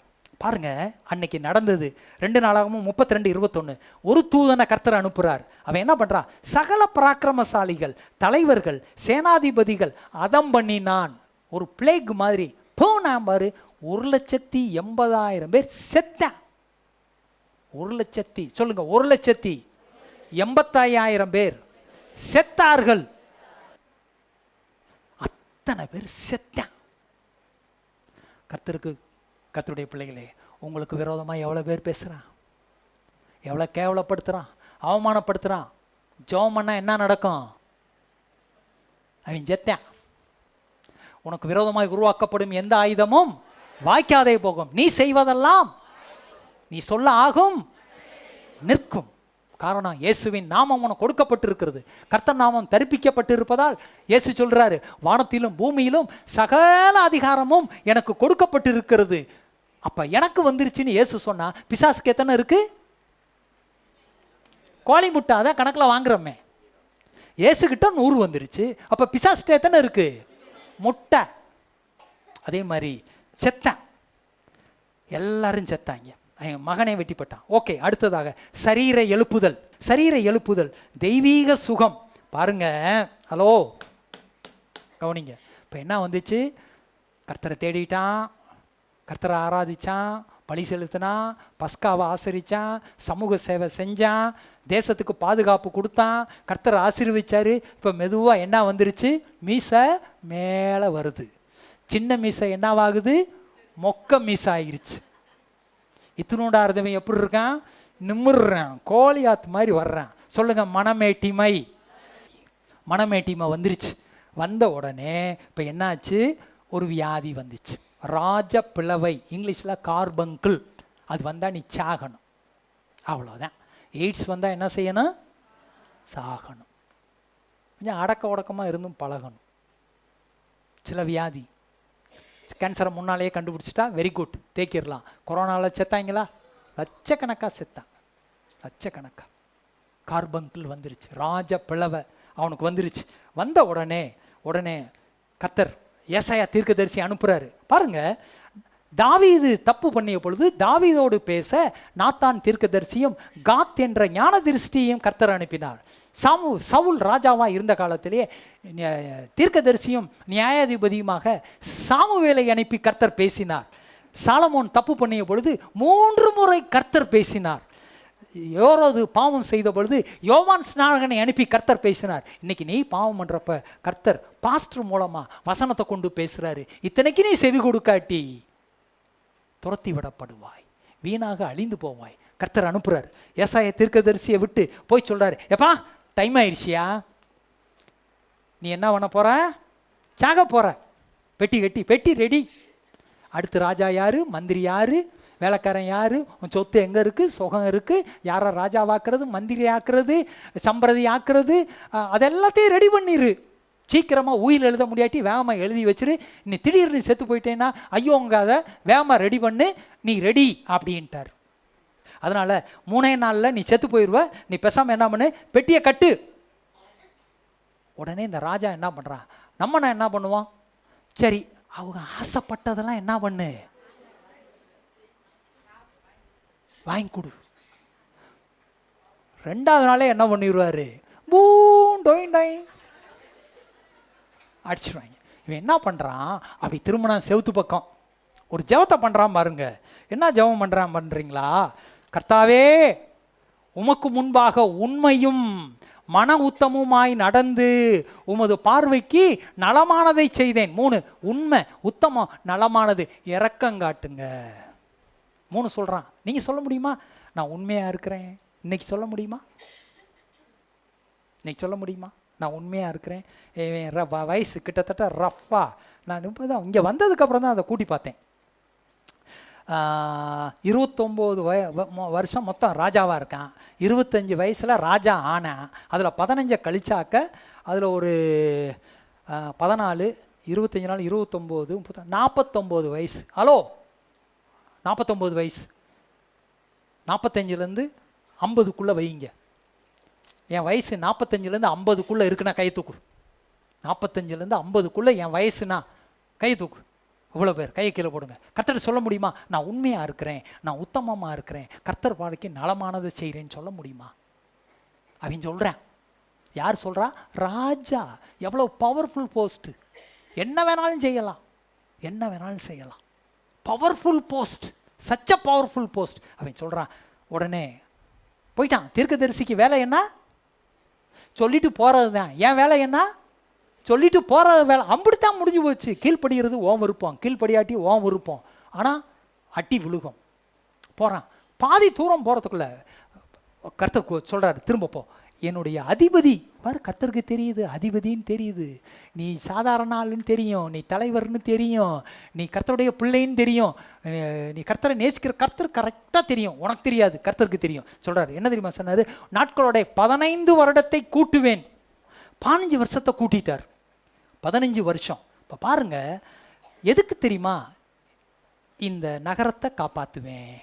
பாருங்க, அன்னைக்கு நடந்தது 2 நாளாகவும் 32:21. ஒரு தூதனை கர்த்தர் அனுப்புறார். அவன் என்ன பண்றான்? சகல பராக்கிரமசாலிகள், தலைவர்கள், சேனாதிபதிகள் அதம் பண்ணினான். ஒரு பிளேக் மாதிரி போனான் பாரு. 1,80,000 பேர் செத்தான். 1,00,000 சொல்லுங்க, 1,85,000 பேர் செத்தார்கள். அத்தனை பேர் செத்தான். கர்த்தருடைய பிள்ளைகளே, உங்களுக்கு விரோதமாக எவ்வளோ பேர் பேசுகிறான், எவ்வளோ கேவலப்படுத்துகிறான், அவமானப்படுத்துகிறான். ஜெபம் பண்ணா என்ன நடக்கும்? அவன் செத்தான். உனக்கு விரோதமாக உருவாக்கப்படும் எந்த ஆயுதமும் வாய்க்காதே போகும். நீ செய்வதெல்லாம் நீ சொல்ல ஆகும், நிற்கும். காரணம், இயேசுவின் நாமம் உனக்கு கொடுக்கப்பட்டிருக்கிறது. கர்த்தர் நாமம் தரிப்பிக்கப்பட்டிருப்பதால் இயேசு சொல்றாரு, வானத்திலும் பூமியிலும் சகல அதிகாரமும் எனக்கு கொடுக்கப்பட்டிருக்கிறது. அப்ப எனக்கு வந்துருச்சுன்னு இயேசு சொன்னா, பிசாசுக்கு எத்தனை இருக்கு? கோழி முட்டை அதான் கணக்கில் வாங்குறோமே. இயேசுகிட்ட 100 வந்துருச்சு. அப்ப பிசாசுகிட்ட எத்தனை இருக்கு? முட்டை. அதே மாதிரி செத்தான், எல்லாரும் செத்தாங்க. மகனை வெட்டிப்பட்டான். ஓகே, அடுத்ததாக சரீர எழுப்புதல். சரீர எழுப்புதல், தெய்வீக சுகம். பாருங்க, ஹலோ கவனிங்க. இப்போ என்ன வந்துச்சு? கர்த்தரை தேடிட்டான், கர்த்தரை ஆராதிச்சான், பலி செலுத்தினான், பஸ்காவை ஆசரிச்சான், சமூக சேவை செஞ்சான், தேசத்துக்கு பாதுகாப்பு கொடுத்தான், கர்த்தரை ஆசீர்வதிச்சாரு. இப்போ மெதுவாக என்ன வந்துருச்சு? மீசை மேலே வருது. சின்ன மீசை என்னவாகுது? மொக்க மீசை ஆகிருச்சு. இத்தினோட அர்த்தவன் எப்படி இருக்கான்? நிமிர்றான், கோழியாத்து மாதிரி வர்றான். சொல்லுங்க, மனமேட்டிமை. மனமேட்டிமை வந்துருச்சு. வந்த உடனே இப்போ என்னாச்சு? ஒரு வியாதி வந்துச்சு, ராஜ பிளவை, இங்கிலீஷில் கார்பங்கிள். அது வந்தால் நீ சாகணும், அவ்வளோதான். எய்ட்ஸ் வந்தால் என்ன செய்யணும்? சாகணும். கொஞ்சம் அடக்க உடக்கமாக இருந்தும் பழகணும். சில வியாதி, கேன்சரை முன்னாலேயே கண்டுபிடிச்சிட்டா வெரி குட், தேக்கிடலாம். கொரோனாவில் செத்தாங்களா? லட்சக்கணக்காக செத்தான், லட்சக்கணக்காக. கார்பங்கிள் வந்துருச்சு, ராஜ பிளவை அவனுக்கு வந்துருச்சு. வந்த உடனே கர்த்தர் ஏசாயா தீர்க்கதரிசி அனுப்புறாரு. பாருங்க, தாவீது தப்பு பண்ணிய பொழுது தாவீதோடு பேச நாத்தான் தீர்க்கதரிசியும் காத் என்ற ஞான திருஷ்டியையும் கர்த்தர் அனுப்பினார். சவுல் ராஜாவாக இருந்த காலத்திலே தீர்க்கதரிசியும் நியாயாதிபதியுமாக சாமுவேலை அனுப்பி கர்த்தர் பேசினார். சாலமோன் தப்பு பண்ணிய பொழுது 3 முறை கர்த்தர் பேசினார். யோரோது பாவம் செய்த பொழுது யோவான் ஸ்நானகனை அனுப்பி கர்த்தர் பேசினார். இன்னைக்கு நீ பாவம் பண்றப்ப கர்த்தர் பாஸ்டர் மூலமா வசனத்தை கொண்டு பேசுறாரு. இத்தனைக்கு நீ செவி கொடுக்காட்டி துரத்தி விடப்படுவாய், வீணாக அழிந்து போவாய். கர்த்தர் அனுப்புறாரு. ஏசாயா தீர்க்கதரிசியை விட்டு போய் சொல்றாரு, எப்பா டைம் ஆயிடுச்சியா, நீ என்ன பண்ண போற? சாக போற. பெட்டி ரெடி. அடுத்து ராஜா யாரு, மந்திரி யாரு, வேலைக்காரன் யாரு, உன் சொத்து எங்கே இருக்குது, சுகம் இருக்குது, யாரை ராஜாவாக்குறது, மந்திரி ஆக்குறது, சம்பிரதி ஆக்குறது, அதெல்லாத்தையும் ரெடி பண்ணிடு. சீக்கிரமாக உயில் எழுத முடியாட்டி வேகமாக எழுதி வச்சிரு. நீ திடீர்னு செத்து போயிட்டேன்னா ஐயோங்காத, வேகமாக ரெடி பண்ணு, நீ ரெடி அப்படின்ட்டார். அதனால் 3 நாளில் நீ செத்து போயிடுவ, நீ பேசாமல் என்ன பண்ணு, பெட்டியை கட்டு. உடனே இந்த ராஜா என்ன பண்ணுறான்? நான் என்ன பண்ணுவான்? சரி, அவங்க ஆசைப்பட்டதெல்லாம் என்ன பண்ணு, வாங்கி கொடு. 2வது நாளே என்ன பண்ணிடுவாரு? பூண்டோய் அடிச்சிடுவாங்க. இவன் என்ன பண்ணுறான்? அப்படி திரும்பினா செவுத்து பக்கம் ஒரு ஜெபத்தை பண்ணுறான் பாருங்க. என்ன ஜெபம் பண்ணுறீங்களா? கர்த்தாவே, உமக்கு முன்பாக உண்மையும் மன உத்தமுமாய் நடந்து உமது பார்வைக்கு நலமானதை செய்தேன். 3 உண்மை, உத்தமம், நலமானது. இரக்கங்காட்டுங்க. 3 சொல்கிறான். நீங்கள் சொல்ல முடியுமா? நான் உண்மையாக இருக்கிறேன். இன்னைக்கு சொல்ல முடியுமா? இன்னைக்கு சொல்ல முடியுமா? நான் உண்மையாக இருக்கிறேன். வயசு கிட்டத்தட்ட ரஃப்பாக, நான் இப்போ தான் இங்கே வந்ததுக்கப்புறம் தான் அதை கூட்டி பார்த்தேன். 29 வருஷம் மொத்தம் ராஜாவாக இருக்கான். 25 வயசில் ராஜா ஆனான். அதில் 15 கழிச்சாக்க அதில் ஒரு 14, 25 நாள் 29, 49 வயசு. ஹலோ, 49 வயசு. 45லேருந்து 50க்குள்ளே வைங்க. என் வயசு 45லேருந்து 50க்குள்ளே இருக்குன்னா கை தூக்கு. 45லேருந்து 50க்குள்ளே என் வயசுனா கை தூக்கு. இவ்வளோ பேர் கையை கீழே போடுங்க. கர்த்தர் சொல்ல முடியுமா, நான் உண்மையாக இருக்கிறேன், நான் உத்தமமாக இருக்கிறேன், கர்த்தர் வாழ்க்கை நலமானதை செய்கிறேன்னு சொல்ல முடியுமா? அவன் சொல்கிறேன். யார் சொல்கிறா? ராஜா. எவ்வளோ பவர்ஃபுல் போஸ்ட்டு. என்ன வேணாலும் செய்யலாம், என்ன வேணாலும் செய்யலாம். பவர்ஃபுல் போஸ்ட், சச்ச பவர்ஃபுல் போஸ்ட். அவன் சொல்கிறான். உடனே போயிட்டான். தீர்க்கதரிசிக்கு வேலை என்ன? சொல்லிட்டு போகிறது தான். ஏன் வேலை என்ன? சொல்லிட்டு போகிறது வேலை. அப்படித்தான் முடிஞ்சு போச்சு. கீழ்படுகிறது ஓம் விருப்பம், கீழ்படியாட்டி ஓம் விருப்பம். ஆனால் அட்டி விழுகும். போகிறான். பாதி தூரம் போகிறதுக்குள்ள கர்த்தர் சொல்கிறாரு, திரும்ப போ. என்னுடைய அதிபதி பாரு, கர்த்தருக்கு தெரியுது அதிபதின்னு தெரியுது. நீ சாதாரண ஆளுன்னு தெரியும், நீ தலைவர்னு தெரியும், நீ கர்த்தருடைய பிள்ளைன்னு தெரியும், நீ கர்த்தரை நேசிக்கிற கர்த்தர் கரெக்டாக தெரியும். உனக்கு தெரியாது, கர்த்தருக்கு தெரியும். சொல்கிறாரு. என்ன தெரியுமா சொன்னார்? நாட்களோட 15 வருடத்தை கூட்டுவேன். 15 வருஷத்தை கூட்டிட்டார். 15 வருஷம். இப்போ பாருங்க, எதுக்கு தெரியுமா? இந்த நகரத்தை காப்பாற்றுவேன்,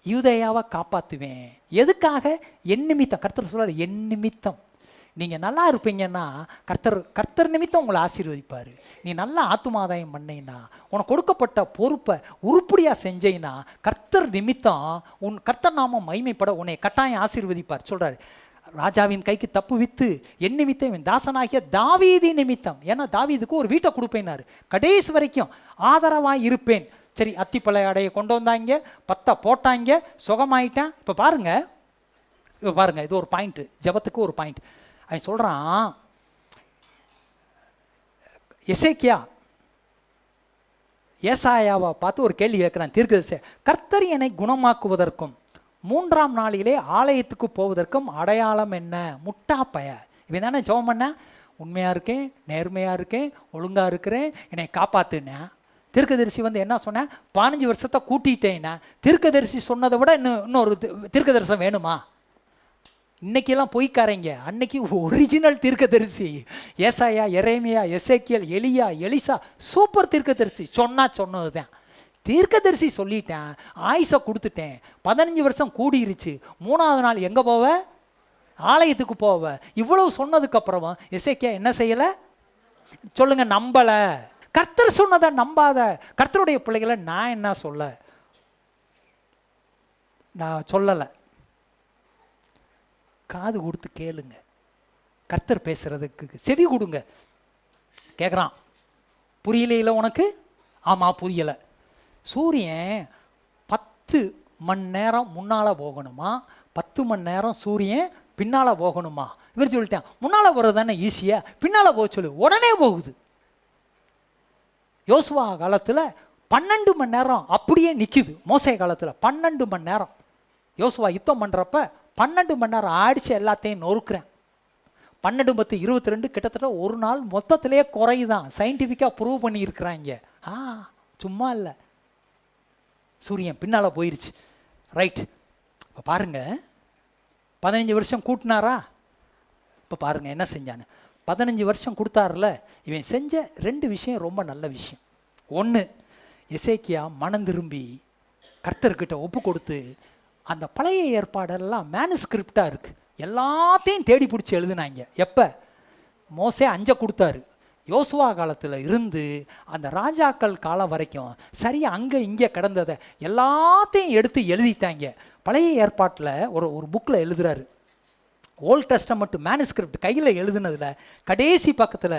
யூதேயாவை காப்பாற்றுவேன். எதுக்காக? என் நிமித்தம். கர்த்தர் சொல்றாரு, என் நிமித்தம். நீங்கள் நல்லா இருப்பீங்கன்னா கர்த்தர் நிமித்தம் உங்களை ஆசீர்வதிப்பார். நீ நல்லா ஆத்துமாதாயம் பண்ணீங்கன்னா, உனக்கு கொடுக்கப்பட்ட பொறுப்பை உருப்படியாக செஞ்சீங்கன்னா கர்த்தர் நிமித்தம் கர்த்தர் நாமம் மகிமைப்பட உன்னை கட்டாயம் ஆசீர்வதிப்பார். சொல்கிறார். ராஜாவின் கைக்கு தப்பு வித்து என் நிமித்தம் என் தாசனாகிய தாவீதி நிமித்தம். ஏன்னா தாவீதுக்கு ஒரு வீட்டை கொடுப்பேன்னாரு. கடைசி வரைக்கும் ஆதரவாக இருப்பேன். சரி, அத்திப்பழ அடையை கொண்டு வந்தாங்க, 10 போட்டாங்க, சுகமாயிட்டான். இப்போ பாருங்க, இது ஒரு பாயிண்ட், ஜெபத்துக்கு ஒரு பாயிண்ட். அவன் சொல்கிறான், எசேக்கியா ஏசாயாவை பார்த்து ஒரு கேள்வி கேட்குறான். தீர்க்கதரிசி, கர்த்தர் என்னை குணமாக்குவதற்கும் 3ஆம் நாளிலே ஆலயத்துக்கு போவதற்கும் அடையாளம் என்ன? முட்டா பய. இவன் தானே ஜெபம் பண்ண, உண்மையாக இருக்கேன், நேர்மையாக இருக்கேன், ஒழுங்காக இருக்கிறேன், என்னை காப்பாற்றுனேன். தீர்க்கதரிசி என்ன சொன்னேன்? 15 வருஷத்தை கூட்டிட்டேன்னா. தீர்க்கதரிசி சொன்னதை விட இன்னொரு தீர்க்கதரிசனம் வேணுமா? இன்னைக்கெல்லாம் பொய்க்காரங்க. அன்னைக்கு ஒரிஜினல் தீர்க்கதரிசி ஏசாயா, எரேமியா, எசேக்கியல், எலியா, எலிசா, சூப்பர் தீர்க்கதரிசி. சொன்னது தான். தீர்க்கதரிசி சொல்லிட்டேன், ஆயுசை கொடுத்துட்டேன், 15 வருஷம் கூடிருச்சு, 3ஆவது நாள் எங்கே போவ? ஆலயத்துக்கு போவ. இவ்வளவு சொன்னதுக்கப்புறமா எசேக்கியா என்ன செய்யலை? சொல்லுங்க, நம்பலை. கர்த்தர் சொன்னதை நம்பாத. கர்த்தருடைய பிள்ளைகளை நான் என்ன நான் சொல்லலை. காது கொடுத்து கேளுங்க, கர்த்தர் பேசுறதுக்கு செவி கொடுங்க. கேட்குறான், புரியல உனக்கு? ஆமாம், புரியலை. சூரியன் 10 மணி நேரம் முன்னால் போகணுமா, 10 மணி நேரம் சூரியன் பின்னால் போகணுமா? இவர் சொல்லிட்டேன், முன்னால் போகிறது தானே ஈஸியாக, பின்னால் போக சொல்லு. உடனே போகுது. யோசுவா காலத்தில் 12 மணி நேரம் அப்படியே நிற்குது. மோசே காலத்தில் 12 மணி நேரம். யோசுவா யுத்தம் பண்ணுறப்ப 12 மணி நேரம் ஆடிச்சு, எல்லாத்தையும் நொறுக்கிறேன். 12 10 22 கிட்டத்தட்ட ஒரு நாள் மொத்தத்திலே குறையுதான். சயின்டிஃபிக்காக ப்ரூவ் பண்ணியிருக்கிறாங்க. சும்மா இல்லை. சூரியன் பின்னால் போயிடுச்சு. ரைட். இப்போ பாருங்கள், 15 வருஷம் கூட்டினாரா? இப்போ பாருங்கள் என்ன செஞ்சான்னு. 15 வருஷம் கொடுத்தாருல, இவன் செஞ்ச 2 விஷயம் ரொம்ப நல்ல விஷயம். ஒன்று, எசேக்கியா மனம் திரும்பி கர்த்தர்கிட்ட ஒப்பு கொடுத்து, அந்த பழைய ஏற்பாடெல்லாம் மேனுஸ்கிரிப்டாக இருக்குது, எல்லாத்தையும் தேடி பிடிச்சி எழுதுனாங்க. எப்போ? மோசே 5 கொடுத்தாரு. யோசுவா காலத்தில் இருந்து அந்த ராஜாக்கள் காலம் வரைக்கும் சரியாக அங்கே இங்கே கிடந்ததை எல்லாத்தையும் எடுத்து எழுதிட்டாங்க. பழைய ஏற்பாட்டில் ஒரு புக்கில் எழுதுகிறாரு. ஓல்ட் டெஸ்டமெண்ட் மேனுஸ்கிரிப்ட் கையில் எழுதுனதில் கடைசி பக்கத்தில்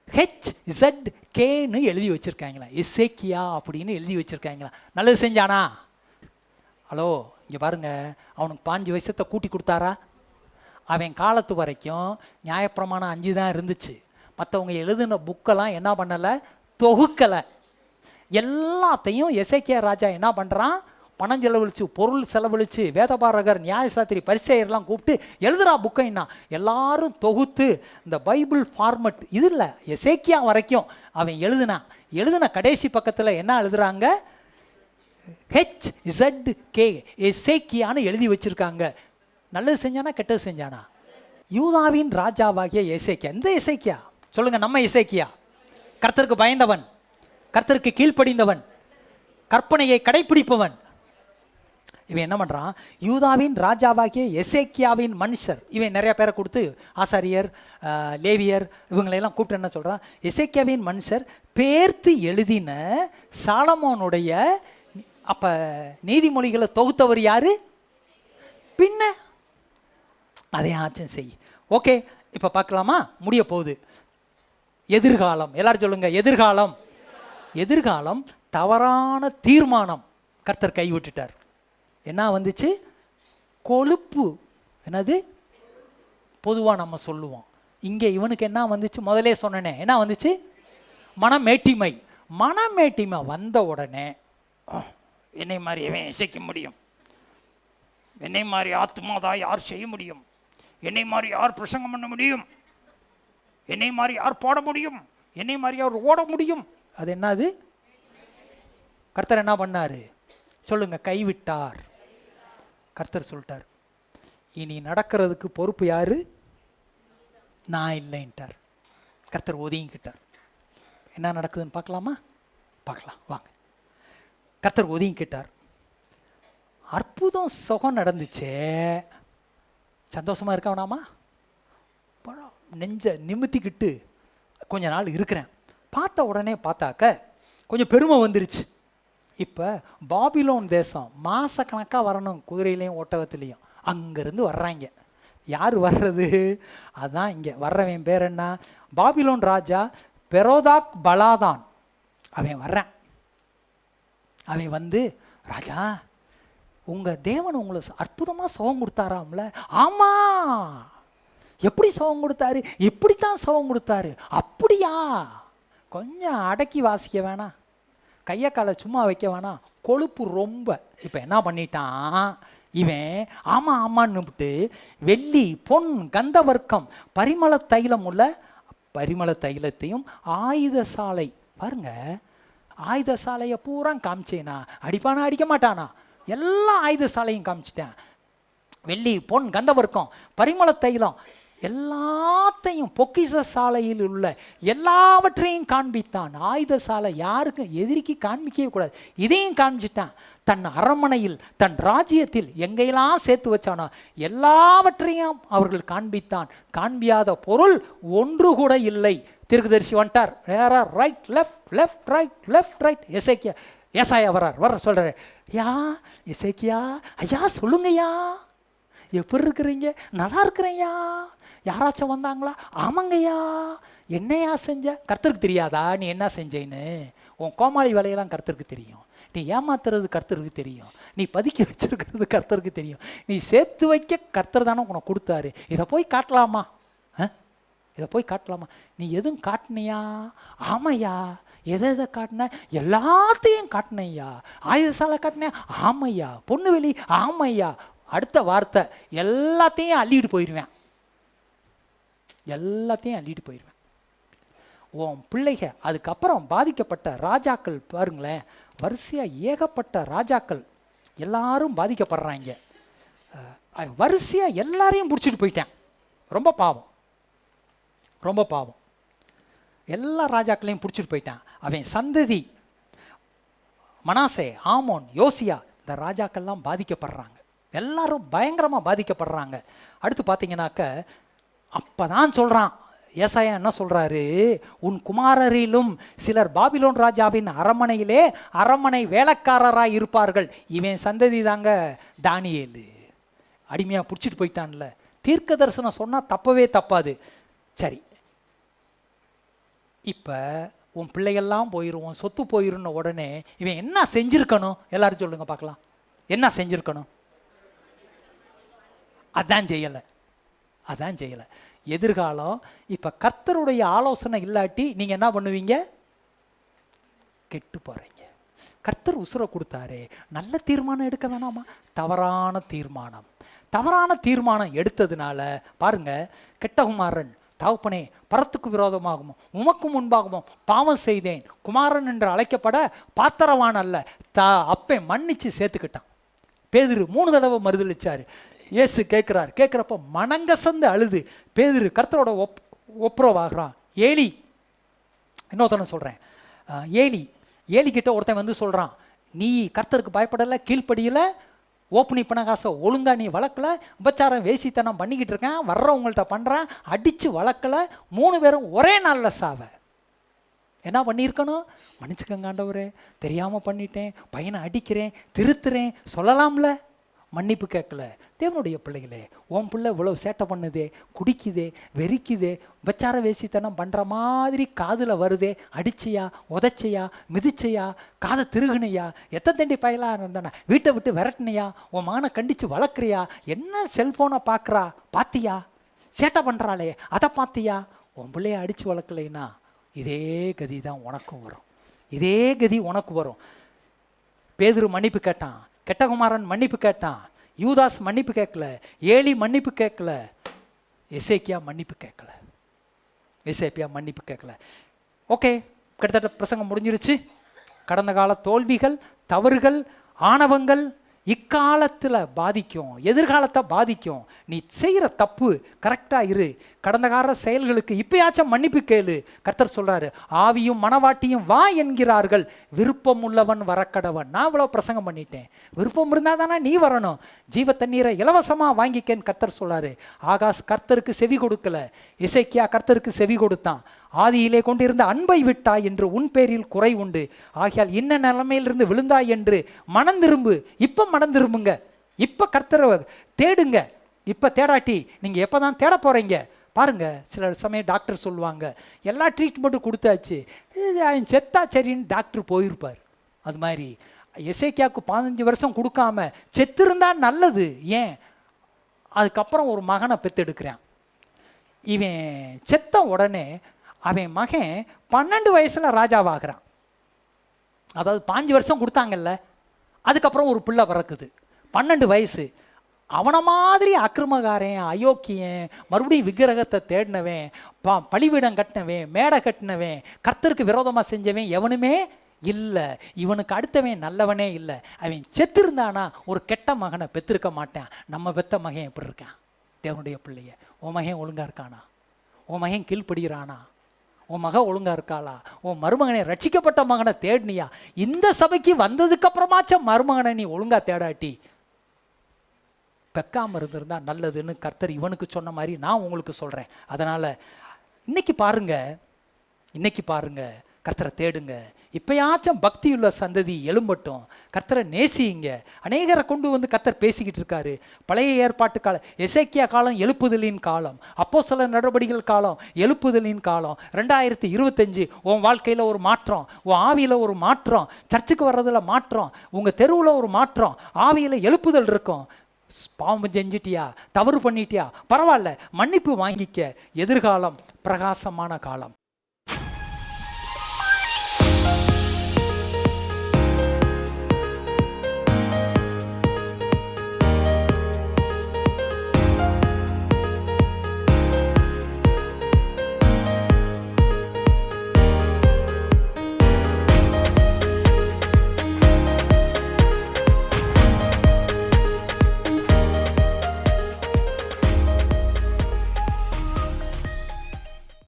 HZKன்னு எழுதி வச்சுருக்காங்களா, எசேக்கியா அப்படின்னு எழுதி வச்சுருக்காங்களா. நல்லது செஞ்சானா? ஹலோ, இங்கே பாருங்கள், அவனுக்கு 15 வருஷத்தை கூட்டி கொடுத்தாரா? அவன் காலத்து வரைக்கும் நியாயப்பிரமாணம் 5 தான் இருந்துச்சு. மற்றவங்க எழுதின புக்கெல்லாம் என்ன பண்ணலை? தொகுக்கலை. எல்லாத்தையும் எசேக்கியா ராஜா என்ன பண்ணுறான்? பணம் செலவழிச்சு, பொருள் செலவழிச்சு, வேதபாரகர், நியாயசாத்திரி, பரிசேயர்லாம் கூப்பிட்டு எழுதுறா புக்கைன்னா. எல்லாரும் தொகுத்து இந்த பைபிள் ஃபார்மட் இது இல்லை, எசேக்கியா வரைக்கும் அவன் எழுதின கடைசி பக்கத்தில் என்ன எழுதுறாங்க? HZK எசேக்கியான்னு எழுதி வச்சிருக்காங்க. நல்லது செஞ்சானா கெட்டது செஞ்சானா? யூதாவின் ராஜாவாகிய எசேக்கியா. எந்த எசேக்கியா சொல்லுங்க? நம்ம எசேக்கியா. கர்த்தருக்கு பயந்தவன், கர்த்தருக்கு கீழ்ப்படிந்தவன், கற்பனையை கடைப்பிடிப்பவன். இவன் என்ன பண்ணுறான்? யூதாவின் ராஜாவாகிய எசேக்கியாவின் மனுஷர். இவன் நிறைய பேரை கொடுத்து ஆசாரியர், லேவியர் இவங்களையெல்லாம் கூப்பிட்டு என்ன சொல்கிறான்? எசேக்கியாவின் மனுஷர் பேர்த்து எழுதின சாலமோனுடைய அப்போ நீதிமொழிகளை தொகுத்தவர் யாரு? பின்ன அதையாச்சும் செய். ஓகே, இப்போ பார்க்கலாமா? முடிய போகுது. எதிர்காலம். எல்லாரும் சொல்லுங்க, எதிர்காலம். எதிர்காலம் தவறான தீர்மானம். கர்த்தர் கைவிட்டுட்டார். என்ன வந்துச்சு? கொழுப்பு. என்னது? பொதுவாக நம்ம சொல்லுவோம். இங்கே இவனுக்கு என்ன வந்துச்சு? முதலே சொன்னனே, என்ன வந்துச்சு? மனமேட்டிமை. மனமேட்டிமை வந்த உடனே என்னை மாதிரி எவன் இசைக்க முடியும்? என்னை மாதிரி ஆத்மாதான் யார் செய்ய முடியும்? என்னை மாதிரி யார் பிரசங்கம் பண்ண முடியும்? என்னை மாதிரி யார் பாட முடியும்? என்னை மாதிரி யார் ஓட முடியும்? அது என்னது? கர்த்தர் என்ன பண்ணாரு? சொல்லுங்க, கைவிட்டார். கர்த்தர் சொல்லிட்டார், இனி நடக்கிறதுக்கு பொறுப்பு யாரு? நான் இல்லைன்ட்டார். கர்த்தர் ஒதுங்கிக்கிட்டார். என்ன நடக்குதுன்னு பார்க்கலாமா? பார்க்கலாம் வாங்க. கர்த்தர் ஒதுங்கிக்கிட்டார். அற்புதம் சுகம் நடந்துச்சே, சந்தோஷமா இருக்க வேணாமா? நெஞ்ச நிமித்திக்கிட்டு கொஞ்ச நாள் இருக்கிறேன். பார்த்த உடனே பார்த்தாக்க கொஞ்சம் பெருமை வந்துருச்சு. இப்போ பாபிலோன் தேசம் மாதக்கணக்காக வரணும், குதிரையிலையும் ஒட்டகத்துலேயும். அங்கேருந்து வர்றாங்க. யார் வர்றது? அதுதான் இங்கே வர்றவன் பேர் என்ன? பாபிலோன் ராஜா பெரோதாக் பலாதான். அவன் வர்றான். அவன் வந்து, ராஜா உங்கள் தேவன் உங்களை அற்புதமாக சுகம் கொடுத்தாராம்ல? ஆமாம். எப்படி சுகம் கொடுத்தாரு? இப்படித்தான் சுகம் கொடுத்தாரு. அப்படியா? கொஞ்சம் அடக்கி வாசிக்க வேணாம், கையை காலை சும்மா வைக்க வேணாம், கொழுப்பு ரொம்ப. இப்போ என்ன பண்ணிட்டான் இவன்? ஆமாம் ஆமான்னுட்டு வெள்ளி பொன் கந்தவர்க்கம் பரிமள தைலம் உள்ள பரிமள தைலத்தையும் ஆயுத சாலை. பாருங்க, ஆயுத சாலையை பூரா காமிச்சேனா? அடிப்பானா? அடிக்க மாட்டானா? எல்லா ஆயுத சாலையும் காமிச்சிட்டேன். வெள்ளி பொன் கந்தவர்க்கம் பரிமள தைலம் எல்லாத்தையும், பொக்கிஷ சாலையில் உள்ள எல்லாவற்றையும் காண்பித்தான். ஆயுத சாலை யாருக்கும் எதிரிக்கு காண்பிக்கவே கூடாது. இதையும் காண்பிச்சிட்டான். தன் அரண்மனையில் தன் ராஜ்யத்தில் எங்கெல்லாம் சேர்த்து வச்சானோ எல்லாவற்றையும் அவர்கள் காண்பித்தான். காண்பியாத பொருள் ஒன்று கூட இல்லை. தீர்க்கதரிசி வந்துட்டார். Right left, left right, left right. ஏசாயா வர சொல்றாரு, யா எசேக்கியா ஐயா சொல்லுங்கய்யா, எப்படி இருக்கிறீங்க? நல்லா இருக்கிறேயா. யாராச்சும் வந்தாங்களா? ஆமாங்கய்யா. என்னையா செஞ்ச? கர்த்தருக்கு தெரியாதா நீ என்ன செஞ்சேன்னு? உன் கோமாளி வேலையெல்லாம் கர்த்தருக்கு தெரியும். நீ ஏமாத்துறது கர்த்தருக்கு தெரியும். நீ பதுக்கி வச்சிருக்கிறது கர்த்தருக்கு தெரியும். நீ சேர்த்து வைக்க கர்த்தர் தானே உனக்கு கொடுத்தாரு. இதை போய் காட்டலாமா? இதை போய் காட்டலாமா? நீ எதுவும் காட்டினியா? ஆமையா. எதை காட்டின? எல்லாத்தையும் காட்டினையா. ஆயுதசாலை காட்டினேன்? ஆமையா. பொண்ணு வெளி? ஆமையா. அடுத்த வார்த்தை, எல்லாத்தையும் அள்ளிட்டு போயிடுவேன். எல்லாத்தையும் அள்ளிட்டு போயிடுவேன். உன் பிள்ளைக அதுக்கப்புறம் பாதிக்கப்பட்ட ராஜாக்கள் பாருங்களேன், வரிசையாக ஏகப்பட்ட ராஜாக்கள் எல்லாரும் பாதிக்கப்படுறாங்க. வரிசையாக எல்லாரையும் பிடிச்சிட்டு போயிட்டேன். ரொம்ப பாவம், ரொம்ப பாவம். எல்லா ராஜாக்களையும் பிடிச்சிட்டு போயிட்டான். அவன் சந்ததி மனாசே, ஆமோன், யோசியா, இந்த ராஜாக்கள்லாம் பாதிக்கப்படுறாங்க. எல்லாரும் பயங்கரமாக பாதிக்கப்படுறாங்க. அடுத்து பார்த்தீங்கன்னாக்க அப்போ தான் சொல்கிறான் ஏசாயா என்ன சொல்கிறாரு? உன் குமாரரிலும் சிலர் பாபிலோன் ராஜாவின் அரண்மனையிலே அரண்மனை வேலைக்காரராக இருப்பார்கள். இவன் சந்ததி தாங்க தானியேலு. அடிமையாக பிடிச்சிட்டு போயிட்டான்ல. தீர்க்க தரிசனம் சொன்னால் தப்பவே தப்பாது. சரி, இப்போ உன் பிள்ளைகள்லாம் போயிடும், உன் சொத்து போயிருந்த உடனே இவன் என்ன செஞ்சுருக்கணும்? எல்லாரும் சொல்லுங்க பார்க்கலாம். என்ன செஞ்சுருக்கணும்? அதான் செய்யலை, அதான் செய்யலை. எதிர்காலம் இப்போ கர்த்தருடைய ஆலோசனை இல்லாட்டி நீங்கள் என்ன பண்ணுவீங்க? கெட்டு போகிறீங்க. கர்த்தர் உசுரை கொடுத்தாரு, நல்ல தீர்மானம் எடுக்க வேணாமா? தவறான தீர்மானம், தவறான தீர்மானம் எடுத்ததுனால பாருங்க, கெட்டகுமாரன் தகப்பனே, பரத்துக்கு விரோதமாகவும் உமக்கு முன்பாகவும் பாவம் செய்தேன், குமாரன் என்று அழைக்கப்பட பாத்திரவான் அல்ல. அப்பே மன்னிச்சு சேர்த்துக்கிட்டான். பேதுரு 3 தடவை மறுதளிச்சாரு. இயேசு கேட்குறப்ப மனங்கசந்து அழுது பேதுரு கர்த்தரோட ஒப்புரவாகிறான். ஏலி, இன்னொருத்தனை சொல்கிறேன், ஏலி கிட்ட ஒருத்தன் வந்து சொல்கிறான், நீ கர்த்தருக்கு பயப்படலை, கீழ்ப்படியில், ஓப்பனி பணகாசை ஒழுங்கா நீ வளர்க்கல, உபச்சாரம் வேசித்தனம் பண்ணிக்கிட்டு இருக்கேன், வர்றவங்கள்ட்ட பண்ணுறேன், அடித்து வளர்க்கலை, 3 பேரும் ஒரே நாளில் சாவ. என்ன பண்ணியிருக்கணும்? மன்னிச்சுக்கங்க ஆண்டவரே, தெரியாமல் பண்ணிட்டேன், பையனை அடிக்கிறேன், திருத்துறேன் சொல்லலாம்ல. மன்னிப்பு கேட்கல. தேவனுடைய பிள்ளைகளே, உன் பிள்ளை இவ்வளவு சேட்டை பண்ணுதே, குடிக்குதே, வெறிக்குதே, உபச்சார வேசித்தனம் பண்ணுற மாதிரி காதில் வருதே, அடிச்சியா, உதச்சியா, மிதிச்சையா, காதை திருகுனையா, எத்தனை தண்டி பயலாக இருந்தானே, வீட்டை விட்டு விரட்டினியா, உன் மகனை கண்டித்து வளர்க்குறியா, என்ன செல்ஃபோனை பார்க்குறா பார்த்தியா, சேட்டை பண்ணுறாளே அதை பார்த்தியா, உன் பிள்ளைய அடித்து வளர்க்கலைன்னா இதே கதி தான் உனக்கும் வரும். இதே கதி உனக்கு வரும். பேதுரு மன்னிப்பு கேட்டான், கெட்டகுமாரன் மன்னிப்பு கேட்டான், யூதாஸ் மன்னிப்பு கேட்கல, ஏலி மன்னிப்பு கேட்கல, எசேக்கியா மன்னிப்பு கேட்கல. ஓகே, கிட்டத்தட்ட பிரசங்கம் முடிஞ்சிருச்சு. கடந்த கால தோல்விகள், தவறுகள், ஆணவங்கள் இக்காலத்தில் பாதிக்கும், எதிர்காலத்தை பாதிக்கும். நீ செய்கிற தப்பு கரெக்டாக இரு. கடந்த கால செயல்களுக்கு இப்பயாச்சும் மன்னிப்பு கேளு. கர்த்தர் சொல்கிறாரு, ஆவியும் மனவாட்டியும் வா என்கிறார்கள், விருப்பம் உள்ளவன் வரக்கடவன். நான் இவ்வளோ பிரசங்கம் பண்ணிட்டேன், விருப்பம் இருந்தால் தானே நீ வரணும். ஜீவ தண்ணீரை இலவசமாக வாங்கிக்கேன்னு கர்த்தர் சொல்கிறாரு. ஆகாஷ் கர்த்தருக்கு செவி கொடுக்கல, எசேக்கியா கர்த்தருக்கு செவி கொடுத்தான். ஆதியிலே கொண்டிருந்த அன்பை விட்டாய் என்று உன் பேரில் குறை உண்டு, ஆகையால் இன்ன நிலைமையிலிருந்து விழுந்தாய் என்று மனம் திரும்பு. இப்போ மனம் திரும்புங்க, இப்போ கர்த்தரை தேடுங்க. இப்போ தேடாட்டி நீங்கள் எப்போ தான் தேட போகிறீங்க பாருங்க. சில சமயம் டாக்டர் சொல்லுவாங்க, எல்லா ட்ரீட்மெண்ட்டும் கொடுத்தாச்சு, அவன் செத்தா சரின்னு டாக்டர் போயிருப்பார். அது மாதிரி எசேக்கியாவுக்கு 15 வருஷம் கொடுக்காம செத்திருந்தா நல்லது. ஏன்? அதுக்கப்புறம் ஒரு மகனை பெற்றெடுக்கிறான். இவன் செத்த உடனே அவன் மகன் 12 வயசில் ராஜாவாகிறான். அதாவது 5 வருஷம் கொடுத்தாங்கல்ல, அதுக்கப்புறம் ஒரு பிள்ளை பிறக்குது, 12 வயசு. அவனை மாதிரி அக்கிரமகாரன், அயோக்கியன், மறுபடியும் விக்கிரகத்தை தேடினவன், பலிபீடம் கட்டினவன், மேடை கட்டினவன், கர்த்தருக்கு விரோதமாக செஞ்சவன் எவனுமே இல்லை. இவனுக்கு அடுத்தவன் நல்லவனே இல்லை. அவன் செத்திருந்தானா ஒரு கெட்ட மகனை பெற்றிருக்க மாட்டான். நம்ம பெத்த மகன் எப்படி இருக்கான்? தேவனுடைய பிள்ளைய, உன் மகன் ஒழுங்கா இருக்கானா? உன் மகன் கீழ்ப்படுகிறானா? உன் மகன் ஒழுங்கா இருக்காளா? உன் மருமகனை ரட்சிக்கப்பட்ட மகனை தேடினியா? இந்த சபைக்கு வந்ததுக்கு அப்புறமாச்சும் மருமகனை நீ ஒழுங்கா தேடாட்டி பெக்காமல் இருந்திருந்தா நல்லதுன்னு கர்த்தர் இவனுக்கு சொன்ன மாதிரி நான் உங்களுக்கு சொல்கிறேன். அதனால் இன்னைக்கு பாருங்க, கர்த்தரை தேடுங்க. இப்பயாச்சும் பக்தியுள்ள சந்ததி எழும்பட்டும், கர்த்தரை நேசியுங்க. அநேகரை கொண்டு வந்து கர்த்தர் பேசிக்கிட்டு இருக்காரு. பழைய ஏற்பாட்டு காலம், எசேக்கியா காலம் எழுப்புதலின் காலம், அப்போஸ்தலர் நடவடிக்கைகள் காலம் எழுப்புதலின் காலம். 2025 உன் வாழ்க்கையில் ஒரு மாற்றம், உன் ஆவியில் ஒரு மாற்றம், சர்ச்சுக்கு வர்றதில் மாற்றம், உங்கள் தெருவில் ஒரு மாற்றம், ஆவியில் எழுப்புதல் இருக்கும். பாவம் செஞ்சிட்டியா, தவறு பண்ணிட்டியா, பரவாயில்ல, மன்னிப்பு வாங்கிக்க. எதிர்காலம் பிரகாசமான காலம்.